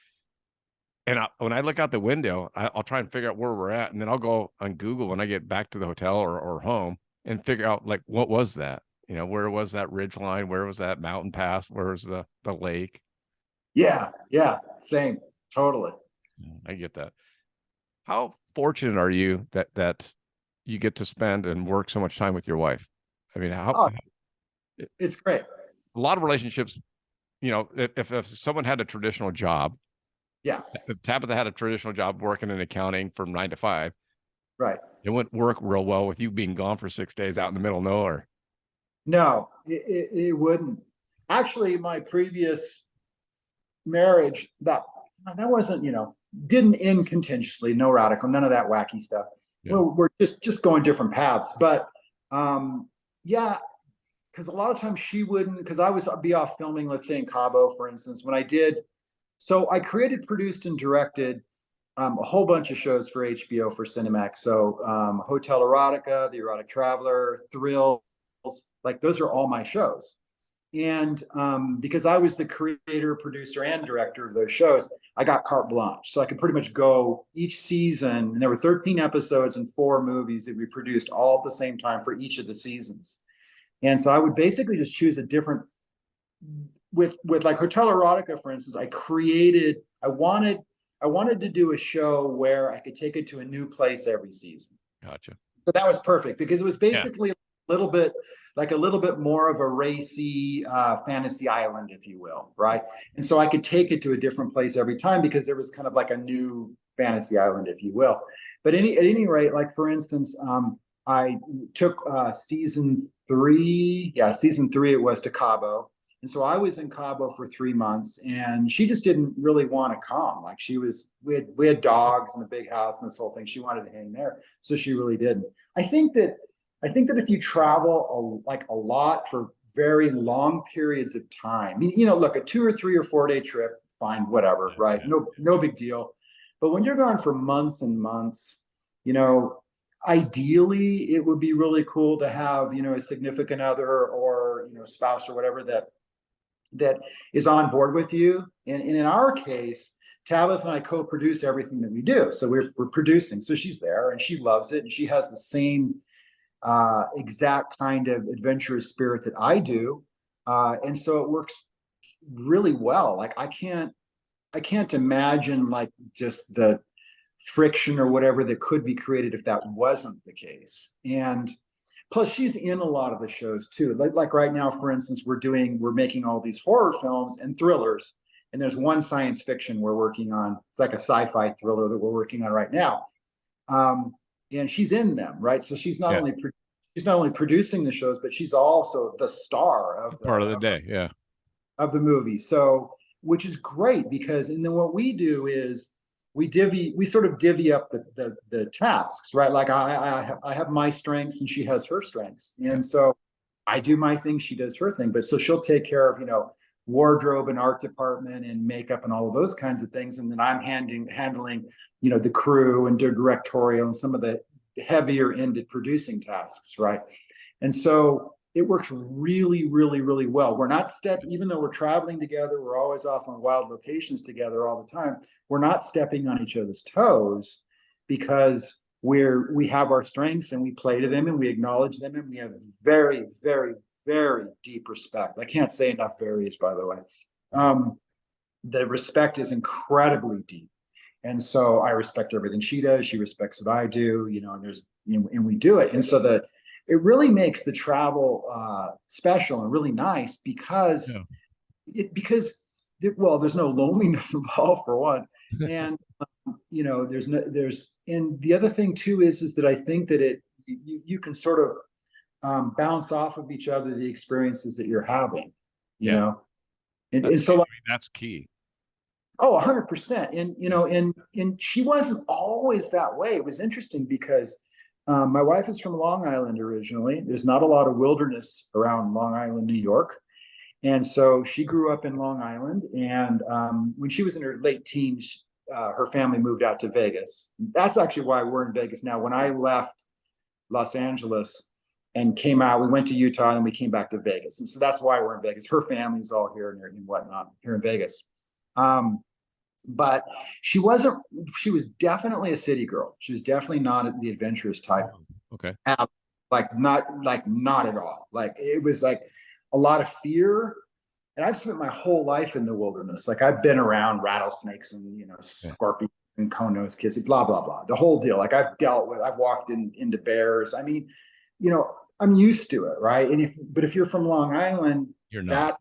And when I look out the window, I'll try and figure out where we're at. And then I'll go on Google when I get back to the hotel or home and figure out, like, what was that? You know, where was that ridge line? Where was that mountain pass? Where was the lake? Yeah. Same. Totally. I get that. How fortunate are you that you get to spend and work so much time with your wife? I mean, it's great. A lot of relationships, you know, if someone had a traditional job, yeah, if Tabitha had a traditional job working in accounting from 9 to 5, right, it wouldn't work real well with you being gone for 6 days out in the middle of nowhere. No, it wouldn't. Actually, my previous marriage, that wasn't, didn't end contentiously, no radical, none of that wacky stuff. Yeah. We're just going different paths. But yeah, because a lot of times she wouldn't, because I'd be off filming, let's say in Cabo, for instance, when I did. So I created, produced, and directed a whole bunch of shows for HBO, for Cinemax. So Hotel Erotica, The Erotic Traveler, Thrills, like those are all my shows. And because I was the creator, producer, and director of those shows, I got carte blanche. So I could pretty much go each season, and there were 13 episodes and 4 movies that we produced all at the same time for each of the seasons. And so I would basically just choose a different, with like Hotel Erotica, for instance, I wanted to do a show where I could take it to a new place every season. Gotcha. So that was perfect because it was basically a little bit more of a racy fantasy island, if you will, right? And so I could take it to a different place every time because there was kind of like a new fantasy island, if you will. But at any rate, like for instance, I took season 3 it was, to Cabo. And so I was in Cabo for 3 months, and she just didn't really want to come. Like we had dogs and a big house and this whole thing. She wanted to hang there, so she really didn't. I think that if you travel a lot for very long periods of time, I mean, look, a 2 or 3 or 4 day trip, fine, whatever, right? No big deal. But when you're gone for months and months, ideally, it would be really cool to have, a significant other or, spouse or whatever that is on board with you. And in our case, Tabitha and I co-produce everything that we do. So we're producing. So she's there and she loves it. And she has the same exact kind of adventurous spirit that I do. And so it works really well. Like I can't imagine like just the friction or whatever that could be created if that wasn't the case. And plus she's in a lot of the shows too. Like right now, for instance, we're making all these horror films and thrillers. And there's one science fiction we're working on. It's like a sci-fi thriller that we're working on right now. And she's in them, right? So she's not only producing the shows, but she's also the star of part of the day, yeah, of the movie. So, which is great because, and then what we do is we sort of divvy up the tasks, right? Like I have my strengths and she has her strengths, and so I do my thing, she does her thing. But so she'll take care of wardrobe and art department and makeup and all of those kinds of things, and then I'm handling the crew and directorial and some of the heavier ended producing tasks, right? And so it works really, really, really well. We're not even though we're traveling together, we're always off on wild locations together all the time. We're not stepping on each other's toes because we have our strengths and we play to them and we acknowledge them and we have very, very, very deep respect. I can't say enough varies, by the way. The respect is incredibly deep. And so I respect everything she does. She respects what I do, and we do it. And so it really makes the travel special and really nice because there's no loneliness involved for one. And, and the other thing too is that I think that you can sort of bounce off of each other the experiences that you're having, you know? And so like, that's key. Oh, 100%. And she wasn't always that way. It was interesting because my wife is from Long Island originally. There's not a lot of wilderness around Long Island, New York. And so she grew up in Long Island. And when she was in her late teens, her family moved out to Vegas. That's actually why we're in Vegas now. When I left Los Angeles and came out, we went to Utah and we came back to Vegas. And so that's why we're in Vegas. Her family's all here and whatnot here in Vegas. But she was definitely a city girl. She was definitely not the adventurous type. Okay. Not at all. Like it was like a lot of fear. And I've spent my whole life in the wilderness. Like I've been around rattlesnakes and, scorpions and cone-nosed kids, blah, blah, blah. The whole deal. Like I've walked into bears. I mean, I'm used to it. Right. But if you're from Long Island, you're not.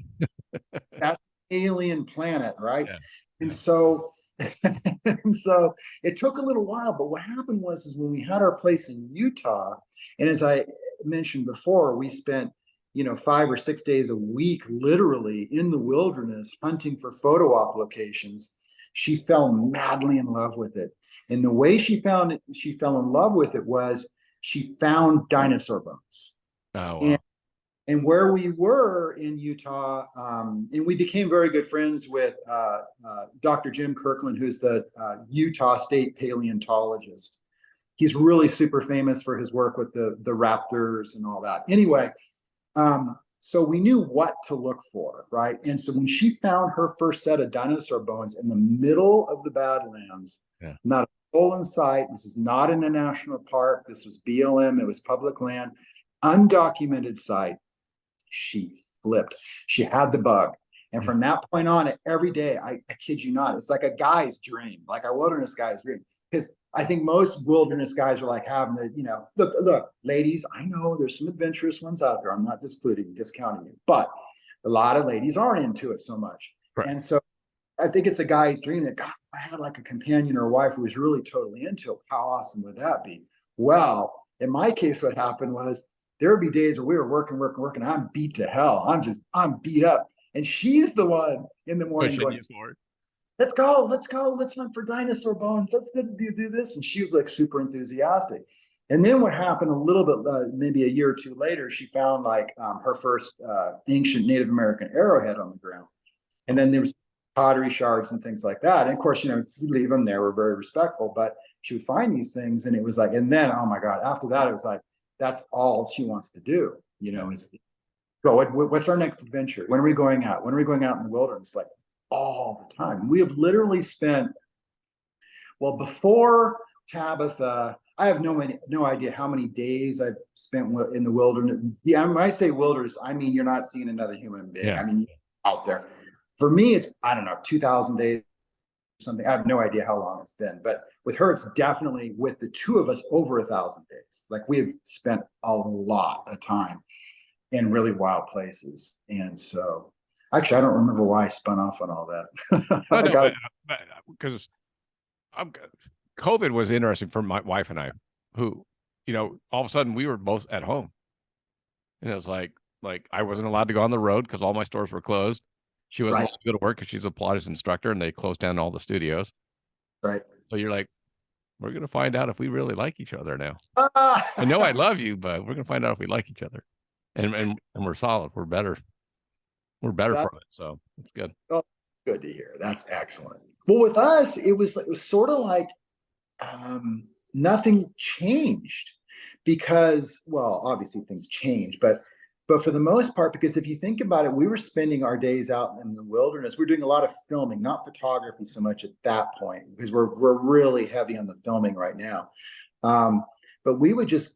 That's alien planet, right? Yeah. And so it took a little while, but what happened was when we had our place in Utah, and as I mentioned before, we spent 5 or 6 days a week literally in the wilderness hunting for photo op locations. She fell madly in love with it, and the way she fell in love with it was she found dinosaur bones. Oh, wow. And where we were in Utah, and we became very good friends with Dr. Jim Kirkland, who's the Utah State paleontologist. He's really super famous for his work with the raptors and all that. Anyway, so we knew what to look for, right? And so when she found her first set of dinosaur bones in the middle of the Badlands, not a soul in sight, this is not in a national park, this was BLM, it was public land, undocumented site. She flipped. She had the bug. And from that point on, every day, I kid you not, it's like a guy's dream, like a wilderness guy's dream. Because I think most wilderness guys are like having to, look, ladies, I know there's some adventurous ones out there. I'm not discounting you, but a lot of ladies aren't into it so much. Right. And so I think it's a guy's dream that, God, if I had like a companion or a wife who was really totally into it, how awesome would that be? Well, in my case, what happened was, there would be days where we were working. I'm beat to hell. I'm beat up. And she's the one in the morning going, let's go. Let's hunt for dinosaur bones. Let's do this. And she was like super enthusiastic. And then what happened a little bit, maybe a year or two later, she found like her first ancient Native American arrowhead on the ground. And then there was pottery shards and things like that. And of course, you leave them there. We're very respectful, but she would find these things, and it was like, and then, oh my God, after that, it was like, that's all she wants to do, is go, what's our next adventure? When are we going out? When are we going out in the wilderness? Like all the time. We have literally spent, well, before Tabitha, I have no idea how many days I've spent in the wilderness. Yeah, when I say wilderness, I mean, you're not seeing another human being. Yeah. I mean, out there. For me, it's, I don't know, 2,000 days or something. I have no idea how long it's been, but with her, it's definitely, with the two of us, over 1,000 days. Like, we have spent a lot of time in really wild places. And so, actually, I don't remember why I spun off on all that. Because COVID was interesting for my wife and I, who, all of a sudden we were both at home, and it was like I wasn't allowed to go on the road because all my stores were closed. She wasn't allowed to go to work because she's a Pilates instructor, and they closed down all the studios. Right. So you're like, we're going to find out if we really like each other now. I know I love you, but we're going to find out if we like each other, and we're solid. We're better. We're better from it. So it's good. Oh, good to hear. That's excellent. Well, with us, it was sort of like, nothing changed, because, well, obviously things change, but for the most part, because if you think about it, we were spending our days out in the wilderness. We're doing a lot of filming, not photography so much at that point, because we're really heavy on the filming right now. But we would just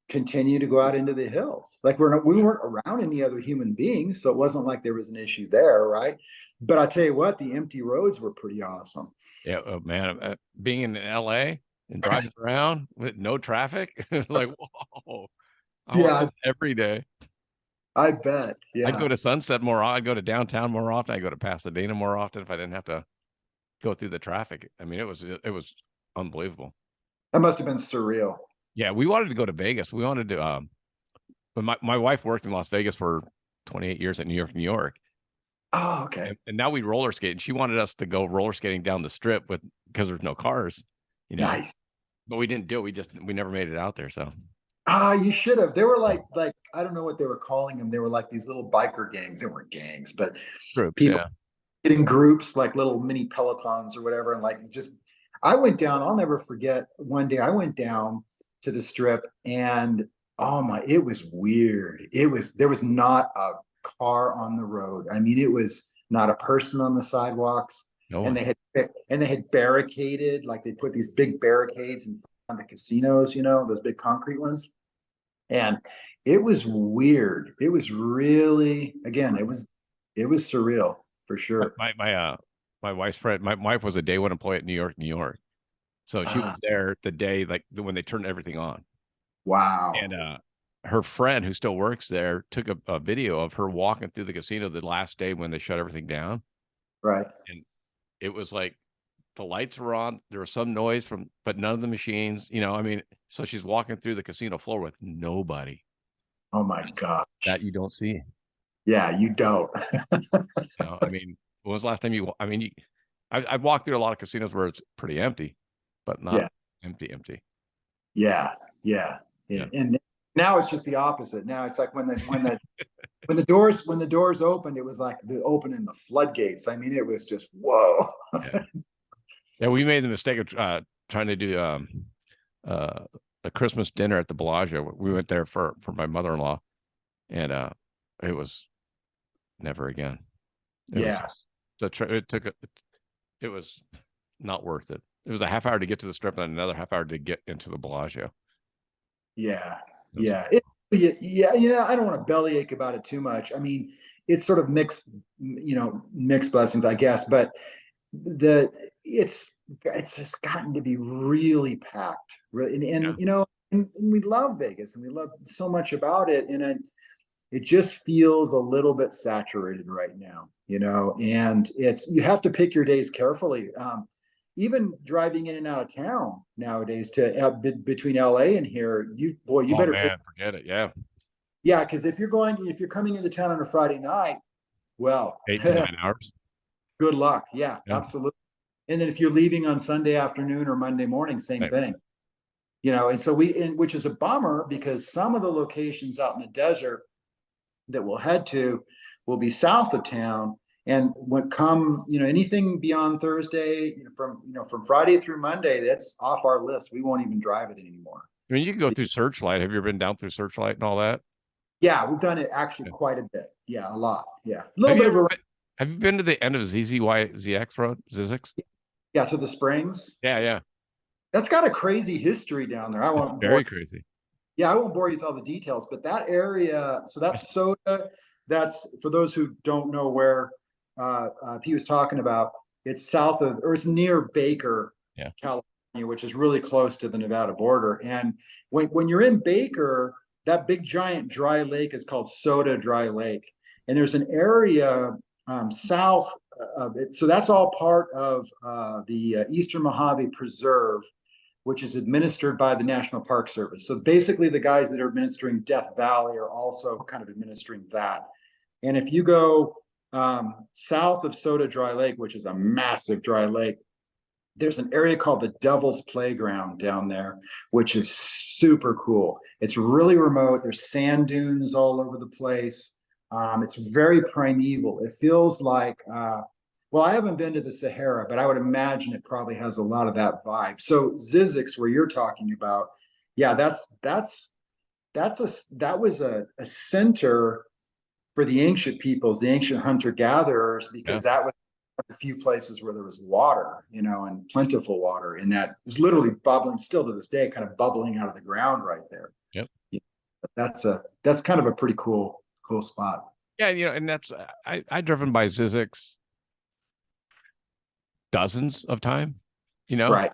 continue to go out into the hills. Like, we weren't around any other human beings, so it wasn't like there was an issue there, right? But I tell you what, the empty roads were pretty awesome. Yeah, man, being in LA and driving around with no traffic, like, whoa! I want this every day. I bet. Yeah, I'd go to Sunset more. I'd go to downtown more often. I'd go to Pasadena more often if I didn't have to go through the traffic. I mean, it was unbelievable. That must have been surreal. Yeah, we wanted to go to Vegas. We wanted to. But my wife worked in Las Vegas for 28 years at New York. Oh, okay. And now we roller skate, and she wanted us to go roller skating down the strip because there's no cars, Nice. But we didn't do it. We never made it out there. So. You should have. They were like I don't know what they were calling them. They were like these little biker gangs. They weren't gangs, but people in groups, like little mini pelotons or whatever. And I went down. I'll never forget. One day I went down to the strip, and it was weird. There was not a car on the road. I mean, it was not a person on the sidewalks. No. And they had barricaded, like they put these big barricades in front of the casinos, those big concrete ones. And it was weird. It was really, again, it was surreal for sure. My wife's friend, my wife was a day one employee at New York. So she was there the day, like when they turned everything on. Wow. And her friend, who still works there, took a video of her walking through the casino the last day when they shut everything down. Right. And it was like the lights were on. There was some noise but none of the machines, I mean, so she's walking through the casino floor with nobody. Oh my gosh. That you don't see. Yeah, you don't. I mean, when was the last time I've walked through a lot of casinos where it's pretty empty, but not empty. Yeah. And now it's just the opposite. Now it's like when the doors opened, it was like the opening the floodgates. I mean, it was just, whoa. Yeah, we made the mistake of trying to do a Christmas dinner at the Bellagio. We went there for my mother-in-law, and it was never again. It was not worth it. It was a half hour to get to the Strip and another half hour to get into the Bellagio. Yeah. I don't want to bellyache about it too much. I mean, it's sort of mixed blessings, I guess, but it's just gotten to be really packed, really, and we love Vegas and we love so much about it, and it just feels a little bit saturated right now, and you have to pick your days carefully. Even driving in and out of town nowadays between LA and here, you better forget it. Yeah, because if you're coming into town on a Friday night, well, 8 to 9 hours. Good luck. Yeah, absolutely. And then if you're leaving on Sunday afternoon or Monday morning, same thing. And so which is a bummer, because some of the locations out in the desert that we'll head to will be south of town, And when come, anything beyond Thursday, from Friday through Monday, that's off our list. We won't even drive it anymore. I mean, you can go through Searchlight. Have you ever been down through Searchlight and all that? Yeah, we've done it actually Yeah. quite a bit. Yeah, a lot. Yeah, a little bit of a. Have you been to the end of ZZX Road, ZZX? Yeah, to the Springs. Yeah, yeah. That's got a crazy history down there. It's very crazy. Yeah, I won't bore you with all the details, but that area, so that's Soda. That's, for those who don't know where he was talking about, it's south of, or it's near Baker, Yeah. California, which is really close to the Nevada border. And when you're in Baker, that big giant dry lake is called Soda Dry Lake. And there's an area south of it. So that's all part of the Eastern Mojave Preserve, which is administered by the National Park Service. So basically the guys that are administering Death Valley are also kind of administering that. And if you go south of Soda Dry Lake, which is a massive dry lake, there's an area called the Devil's Playground down there, which is super cool. It's really remote. There's sand dunes all over the place. It's very primeval. It feels like, well, I haven't been to the Sahara, but I would imagine it probably has a lot of that vibe. So ZZX, where you're talking about, yeah, that was a center for the ancient peoples, the ancient hunter-gatherers, because that was a few places where there was water, and plentiful water, and that was literally bubbling, still to this day, kind of bubbling out of the ground right there. Yep. That's kind of a pretty cool spot. Yeah, and that's I've driven by ZZX dozens of time, Right.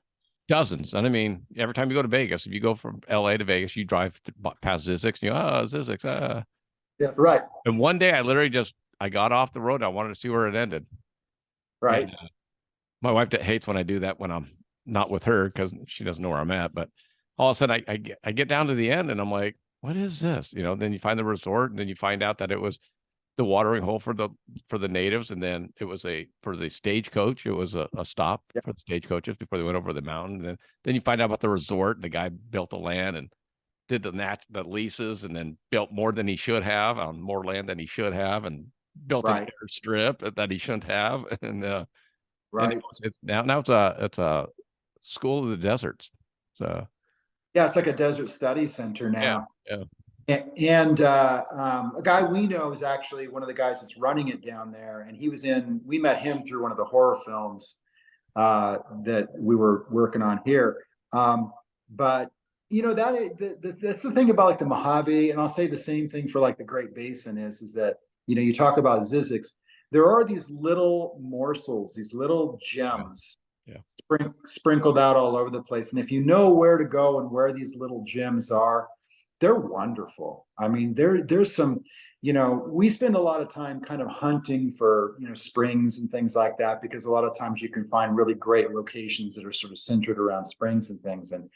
Dozens. And I mean, every time you go to Vegas, if you go from LA to Vegas, you drive past ZZX, and ZZX. Yeah, right. And one day I literally I got off the road. And I wanted to see where it ended. Right. And, my wife hates when I do that when I'm not with her, because she doesn't know where I'm at. But all of a sudden I get down to the end and I'm like, what is this? Then you find the resort, and then you find out that it was the watering hole for the natives, and then it was for the stagecoach. It was a stop for the stagecoaches before they went over the mountain. And then you find out about the resort. The guy built the land and did the leases, and then built more than he should have on more land than he should have, and built an airstrip that he shouldn't have. And right. and it's now it's a school of the deserts. So yeah, it's like a desert study center now. Yeah. And a guy we know is actually one of the guys that's running it down there, and we met him through one of the horror films that we were working on here. But that's the thing about like the Mojave, and I'll say the same thing for like the Great Basin is that you talk about ZZX, there are these little morsels, these little gems, sprinkled out all over the place, and if you know where to go and where these little gems are, they're wonderful. I mean, there's some, we spend a lot of time kind of hunting for, springs and things like that, because a lot of times you can find really great locations that are sort of centered around springs and things. And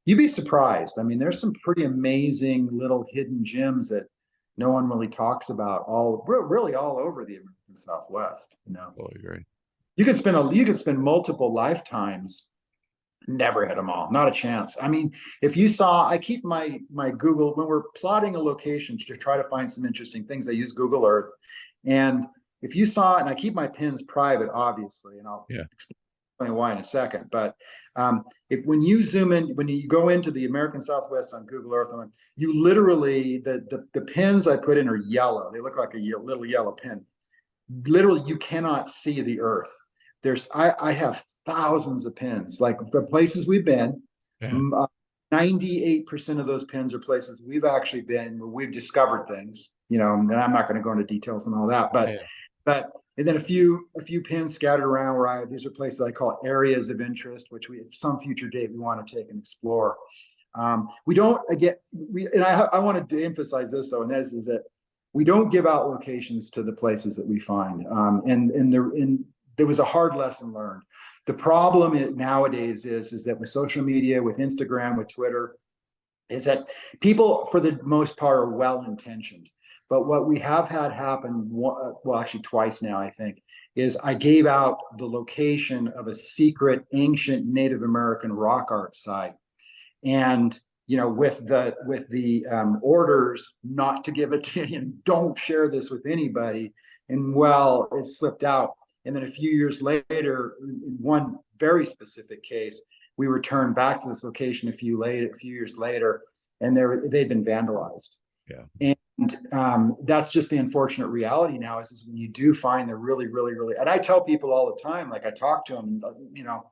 you'd be surprised. I mean, there's some pretty amazing little hidden gems that no one really talks about really all over the American Southwest, Totally agree. You could spend multiple lifetimes, never hit them all, not a chance. I mean, if you saw, I keep my Google, when we're plotting a location to try to find some interesting things, I use Google Earth. And if you saw, and I keep my pins private, obviously, and I'll explain why in a second, but when you zoom in, when you go into the American Southwest on Google Earth, you literally, the pins I put in are yellow. They look like a little yellow pin. Literally, you cannot see the Earth. I have thousands of pins, like the places we've been. 98% of those pins are places we've actually been, where we've discovered things, and I'm not going to go into details and all that, but and then a few pins scattered around where these are places I call areas of interest, which we, at some future date, we want to take and explore. We don't, and I wanted to emphasize this though, and that is that we don't give out locations to the places that we find. And there was a hard lesson learned. The problem nowadays is that with social media, with Instagram, with Twitter, is that people, for the most part, are well-intentioned. But what we have had happen, well, actually twice now, I think, is I gave out the location of a secret ancient Native American rock art site. And with the orders not to give it to you, and don't share this with anybody, And well, it slipped out. And then a few years later, in one very specific case, we returned back to this location a few years later, and they'd been vandalized. Yeah. And that's just the unfortunate reality now is when you do find they're really, really, really, and I tell people all the time, like I talk to them, a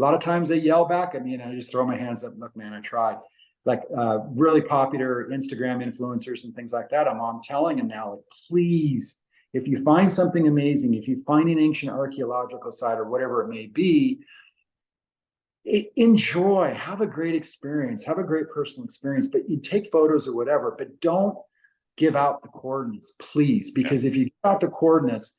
lot of times they yell back at me and I just throw my hands up, look, man, I tried. Like really popular Instagram influencers and things like that. I'm telling them now, like, please, if you find something amazing, if you find an ancient archaeological site or whatever it may be, enjoy, have a great experience, have a great personal experience, but you take photos or whatever, but don't give out the coordinates, please, because if you give out the coordinates,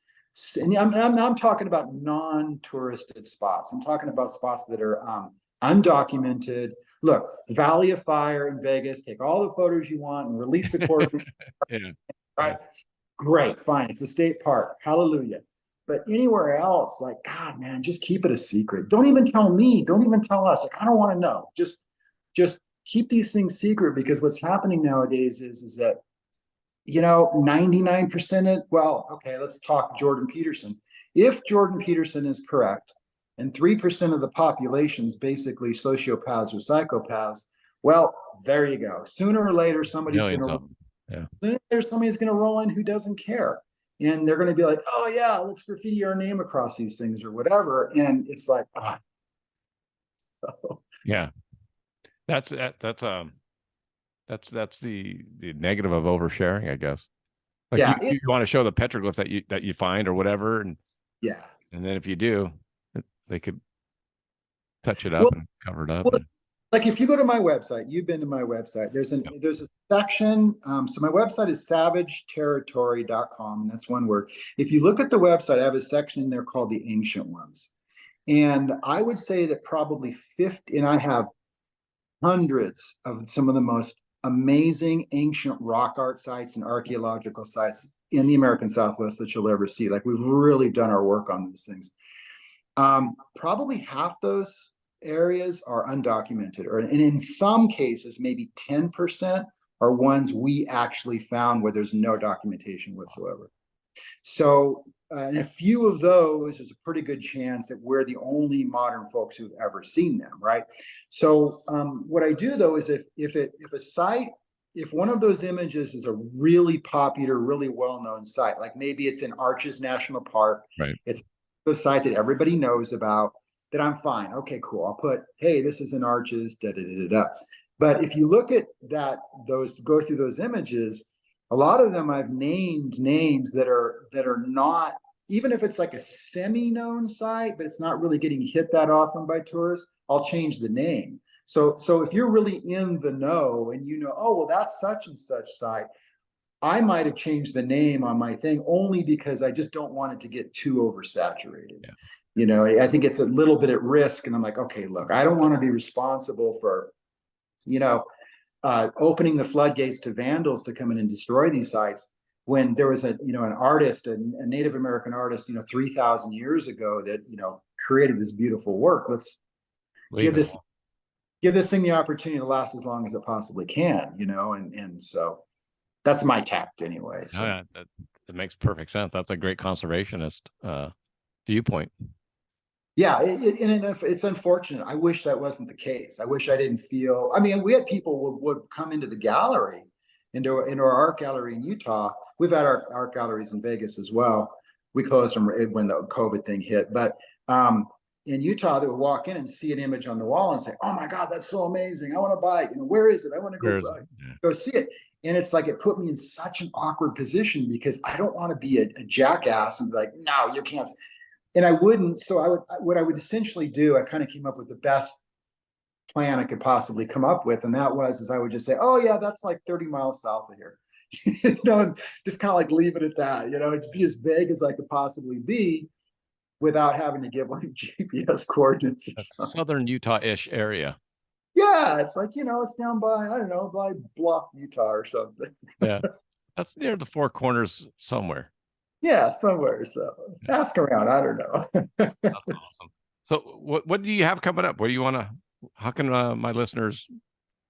and I'm talking about non-touristed spots. I'm talking about spots that are undocumented. Look, Valley of Fire in Vegas, take all the photos you want and release the coordinates. Yeah. Right? Great, fine. It's a state park. Hallelujah. But anywhere else, like, God, man, just keep it a secret. Don't even tell me. Don't even tell us. Like, I don't want to know. Just keep these things secret, because what's happening nowadays is that 99% of, well, okay, let's talk Jordan Peterson. If Jordan Peterson is correct, and 3% of the population is basically sociopaths or psychopaths, well, there you go. Sooner or later, somebody's going to roll in who doesn't care. And they're going to be like, oh yeah, let's graffiti our name across these things or whatever. And it's like, yeah, that's the negative of oversharing, I guess. Like you want to show the petroglyphs that you find or whatever, and and then if you do, they could touch it up and cover it up. Like if you go to my website, you've been to my website, there's a section. So my website is savageterritory.com, and that's one word. If you look at the website, I have a section in there called the Ancient Ones. And I would say that probably 50, and I have hundreds of some of the most amazing ancient rock art sites and archaeological sites in the American Southwest that you'll ever see. Like, we've really done our work on these things. Probably half those areas are undocumented, and in some cases, maybe 10% are ones we actually found where there's no documentation whatsoever. So, in a few of those, there's a pretty good chance that we're the only modern folks who've ever seen them, right? So, what I do though is if one of those images is a really popular, really well-known site, like maybe it's in Arches National Park, right? It's the site that everybody knows about, that I'm fine. Okay, cool. I'll put, hey, this is in Arches, da da da da. But if you look at go through those images, a lot of them I've named names that are not, even if it's like a semi-known site, but it's not really getting hit that often by tourists, I'll change the name. So if you're really in the know and oh, well, that's such and such site, I might have changed the name on my thing only because I just don't want it to get too oversaturated. Yeah. I think it's a little bit at risk, and I'm like, okay, look, I don't want to be responsible for, opening the floodgates to vandals to come in and destroy these sites when there was an artist, a Native American artist, 3,000 years ago that, created this beautiful work. Let's give this thing the opportunity to last as long as it possibly can, and so that's my tact anyway. So. Oh, yeah, that makes perfect sense. That's a great conservationist viewpoint. Yeah, it's unfortunate. I wish that wasn't the case. I wish I didn't feel. I mean, we had people would come into the gallery, into our art gallery in Utah. We've had our art galleries in Vegas as well. We closed them when the COVID thing hit, but in Utah, they would walk in and see an image on the wall and say, "Oh my God, that's so amazing! I want to buy it. Where is it? I want to go see it." And it's like, it put me in such an awkward position because I don't want to be a jackass and be like, "No, you can't." And I wouldn't. So what I would essentially do, I kind of came up with the best plan I could possibly come up with. And that is I would just say, oh yeah, that's like 30 miles south of here, and just kind of like leave it at that, it'd be as vague as I could possibly be without having to give like GPS coordinates or something. Southern Utah-ish area. Yeah. It's like, it's down by, I don't know, by Bluff, Utah or something. Yeah. That's near the Four Corners somewhere. Yeah, somewhere. So ask around. I don't know. That's awesome. So what do you have coming up? What do you want to, how can my listeners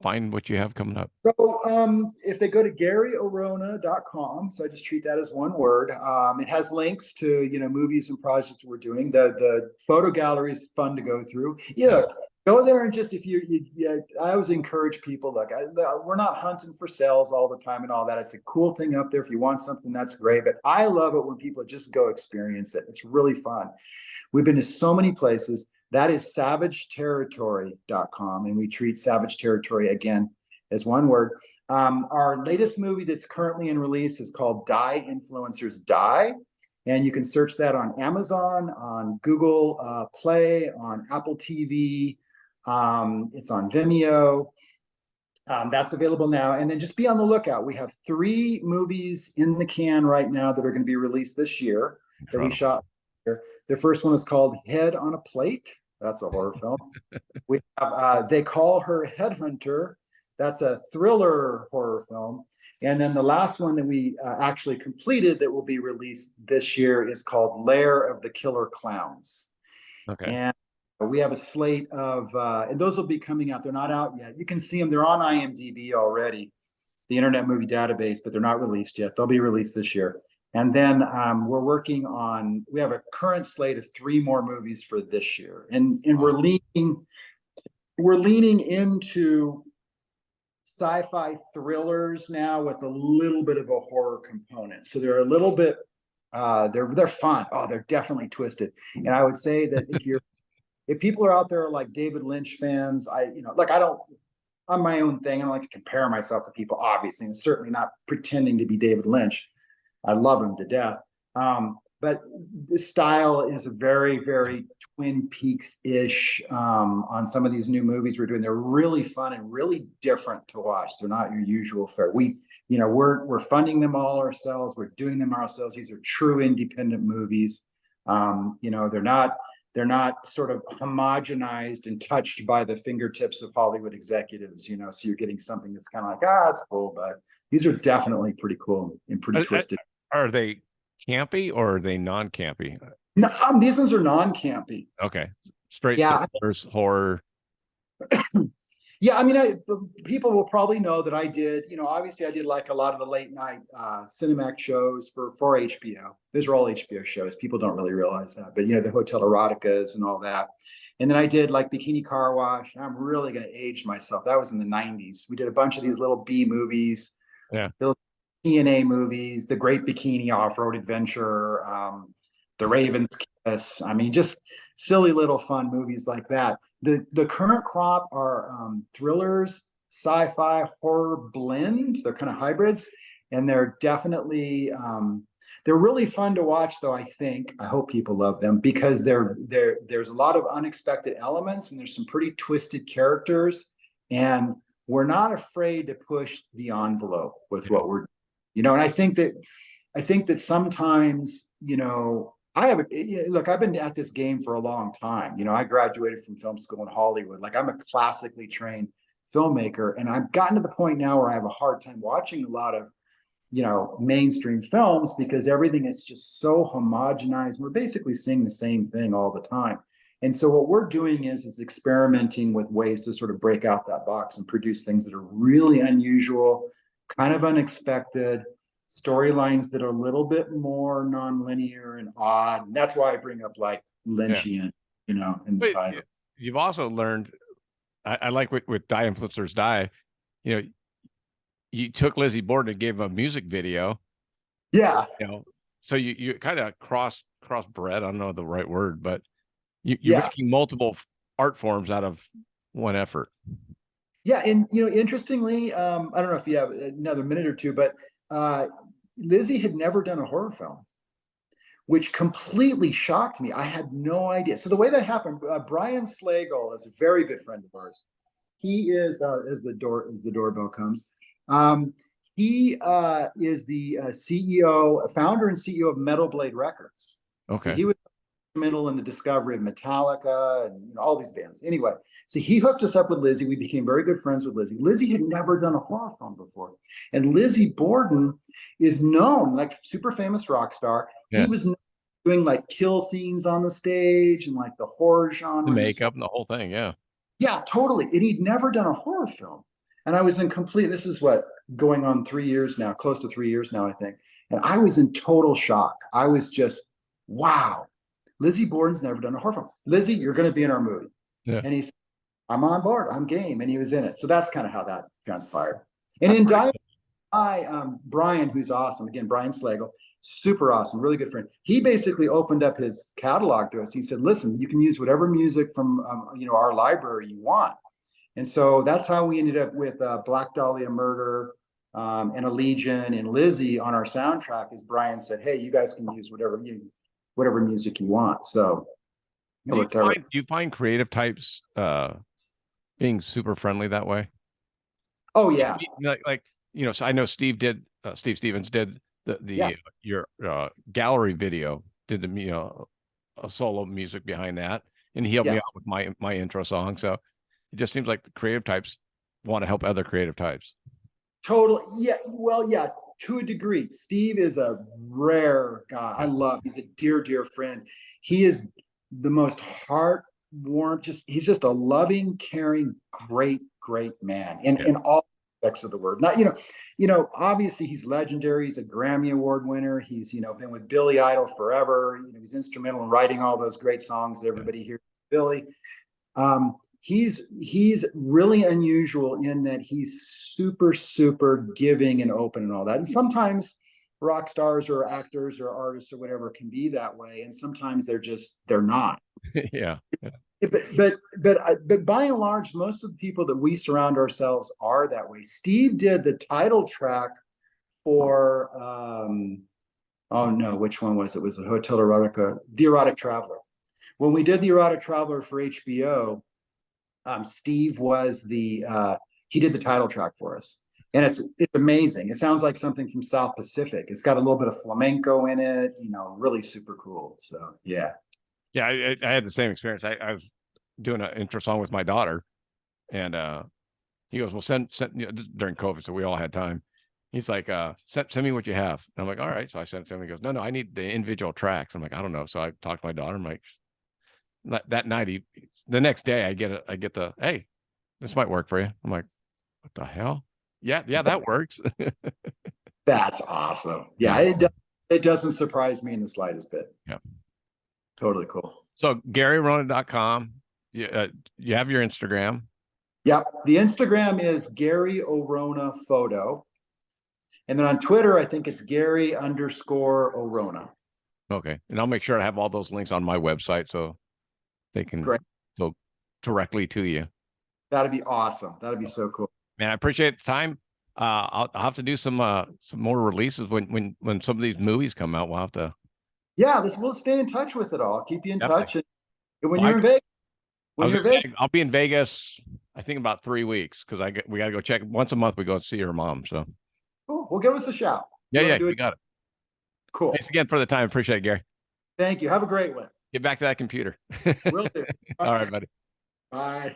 find what you have coming up? So if they go to GaryOrona.com, so I just treat that as one word. It has links to, movies and projects we're doing. The photo gallery is fun to go through. Yeah, go there and just, if I always encourage people, look, we're not hunting for sales all the time and all that. It's a cool thing up there. If you want something, that's great. But I love it when people just go experience it. It's really fun. We've been to so many places. That is savageterritory.com. And we treat Savage Territory, again, as one word. Our latest movie that's currently in release is called Die Influencers Die. And you can search that on Amazon, on Google Play, on Apple TV. It's on Vimeo. That's available now. And then just be on the lookout. We have 3 movies in the can right now that are going to be released this year that we shot here. The first one is called Head on a Plate. That's a horror film. We have They Call Her Headhunter. That's a thriller horror film. And then the last one that we actually completed that will be released this year is called Lair of the Killer Clowns. Okay. And we have a slate of, and those will be coming out. They're not out yet. You can see them. They're on IMDb already, the Internet Movie Database, but they're not released yet. They'll be released this year. And then we're working on, we have a current slate of 3 more movies for this year. And we're leaning into sci-fi thrillers now with a little bit of a horror component. So they're a little bit, they're fun. Oh, they're definitely twisted. And I would say that if people are out there like David Lynch fans, I'm my own thing. I don't like to compare myself to people, obviously, and certainly not pretending to be David Lynch. I love him to death. But the style is a very, very Twin Peaks-ish on some of these new movies we're doing. They're really fun and really different to watch. They're not your usual fare. We're funding them all ourselves. We're doing them ourselves. These are true independent movies. They're not sort of homogenized and touched by the fingertips of Hollywood executives, so you're getting something that's kind of like, it's cool, but these are definitely pretty cool and pretty twisted. Are they campy or are they non-campy? No, these ones are non-campy. Okay. Straight horror. Yeah, people will probably know that I did, obviously I did like a lot of the late night Cinemax shows for HBO. Those are all HBO shows. People don't really realize that, but the Hotel Eroticas and all that. And then I did like Bikini Car Wash. I'm really going to age myself. That was in the 90s. We did a bunch of these little B movies. Yeah. Little TNA movies, The Great Bikini Off-Road Adventure, The Raven's Kiss. Just silly little fun movies like that. The current crop are thrillers, sci-fi, horror blend. They're kind of hybrids, and they're definitely they're really fun to watch. Though I hope people love them because there's a lot of unexpected elements, and there's some pretty twisted characters, and we're not afraid to push the envelope with what we're, and I think that sometimes, I've been at this game for a long time. I graduated from film school in Hollywood. Like, I'm a classically trained filmmaker, and I've gotten to the point now where I have a hard time watching a lot of, mainstream films because everything is just so homogenized. We're basically seeing the same thing all the time. And so what we're doing is experimenting with ways to sort of break out that box and produce things that are really unusual, kind of unexpected, storylines that are a little bit more nonlinear and odd. And that's why I bring up like Lynchian, in the title. You've also learned, I like with Die Influencers Die, you took Lizzie Borden and gave him a music video. Yeah. So you kind of crossbred, I don't know the right word, but you're making multiple art forms out of one effort. Yeah. And, interestingly, I don't know if you have another minute or two, but Lizzie had never done a horror film, which completely shocked me. I had no idea. So the way that happened, Brian Slagle is a very good friend of ours. He is, as the doorbell comes, he is the founder and CEO of Metal Blade Records. Okay. So he was instrumental in the discovery of Metallica and all these bands. Anyway, so he hooked us up with Lizzie. We became very good friends with Lizzie. Lizzie had never done a horror film before. And Lizzie Borden is known, like super famous rock star. Yeah. He was doing like kill scenes on the stage and like the horror genre. The makeup and the whole thing, yeah. Yeah, totally. And he'd never done a horror film. And I was in complete, this is what, going on 3 years now, close to 3 years now, I think. And I was in total shock. I was just, wow, Lizzie Borden's never done a horror film. Lizzie, you're going to be in our movie. Yeah. And he's, I'm on board, I'm game. And he was in it. So that's kind of how that transpired. And That's in pretty Brian, who's awesome, again, Brian Slagle, super awesome, really good friend. He basically opened up his catalog to us. He said, listen, you can use whatever music from, our library you want. And so that's how we ended up with Black Dahlia Murder and Allegiant and Lizzie on our soundtrack. Is Brian said, hey, you guys can use whatever music you want. So do you find creative types being super friendly that way? Oh yeah. So I know Steve Stevens did your gallery video, did the a solo music behind that, and he helped me out with my intro song. So it just seems like the creative types want to help other creative types. Totally. Yeah. Well, yeah, to a degree. Steve is a rare guy. He's a dear, dear friend. He is the most warm, he's just a loving, caring, great, great man in all aspects of the word. Not, obviously he's legendary. He's a Grammy Award winner. He's, been with Billy Idol forever. He's instrumental in writing all those great songs that everybody hears Billy. He's really unusual in that he's super, super giving and open and all that. And sometimes rock stars or actors or artists or whatever can be that way. And sometimes they're not. Yeah. But by and large, most of the people that we surround ourselves are that way. Steve did the title track for, which one was it? It was the Hotel Erotica, The Erotic Traveler. When we did The Erotic Traveler for HBO, Steve was he did the title track for us. And it's amazing. It sounds like something from South Pacific. It's got a little bit of flamenco in it, really super cool. So, yeah. Yeah, I had the same experience. I was doing an intro song with my daughter, and he goes, well, send during COVID, so we all had time. He's like, send me what you have. And I'm like, all right. So I sent it to him. He goes, no, I need the individual tracks. I'm like, I don't know. So I talked to my daughter. I'm like, that night, the next day, I get the, hey, this might work for you. I'm like, what the hell? Yeah, that works. That's awesome. Yeah, it doesn't surprise me in the slightest bit. Yeah. Totally cool. So GaryOrona.com. You have your Instagram. Yep. The Instagram is Gary Orona Photo. And then on Twitter, I think it's Gary_Orona. Okay. And I'll make sure I have all those links on my website so they can go directly to you. That'd be awesome. That'd be so cool. Man, I appreciate the time. I'll have to do some more releases when some of these movies come out. We'll have to. Yeah, we'll stay in touch with it all. I'll keep you in touch. And when you're in Vegas, I'll be in Vegas, I think about 3 weeks, because we got to go check. Once a month, we go see her mom. So cool. Well, give us a shout. Yeah, you got it. Cool. Thanks again for the time. Appreciate it, Gary. Thank you. Have a great one. Get back to that computer. Will do. All right, buddy. Bye.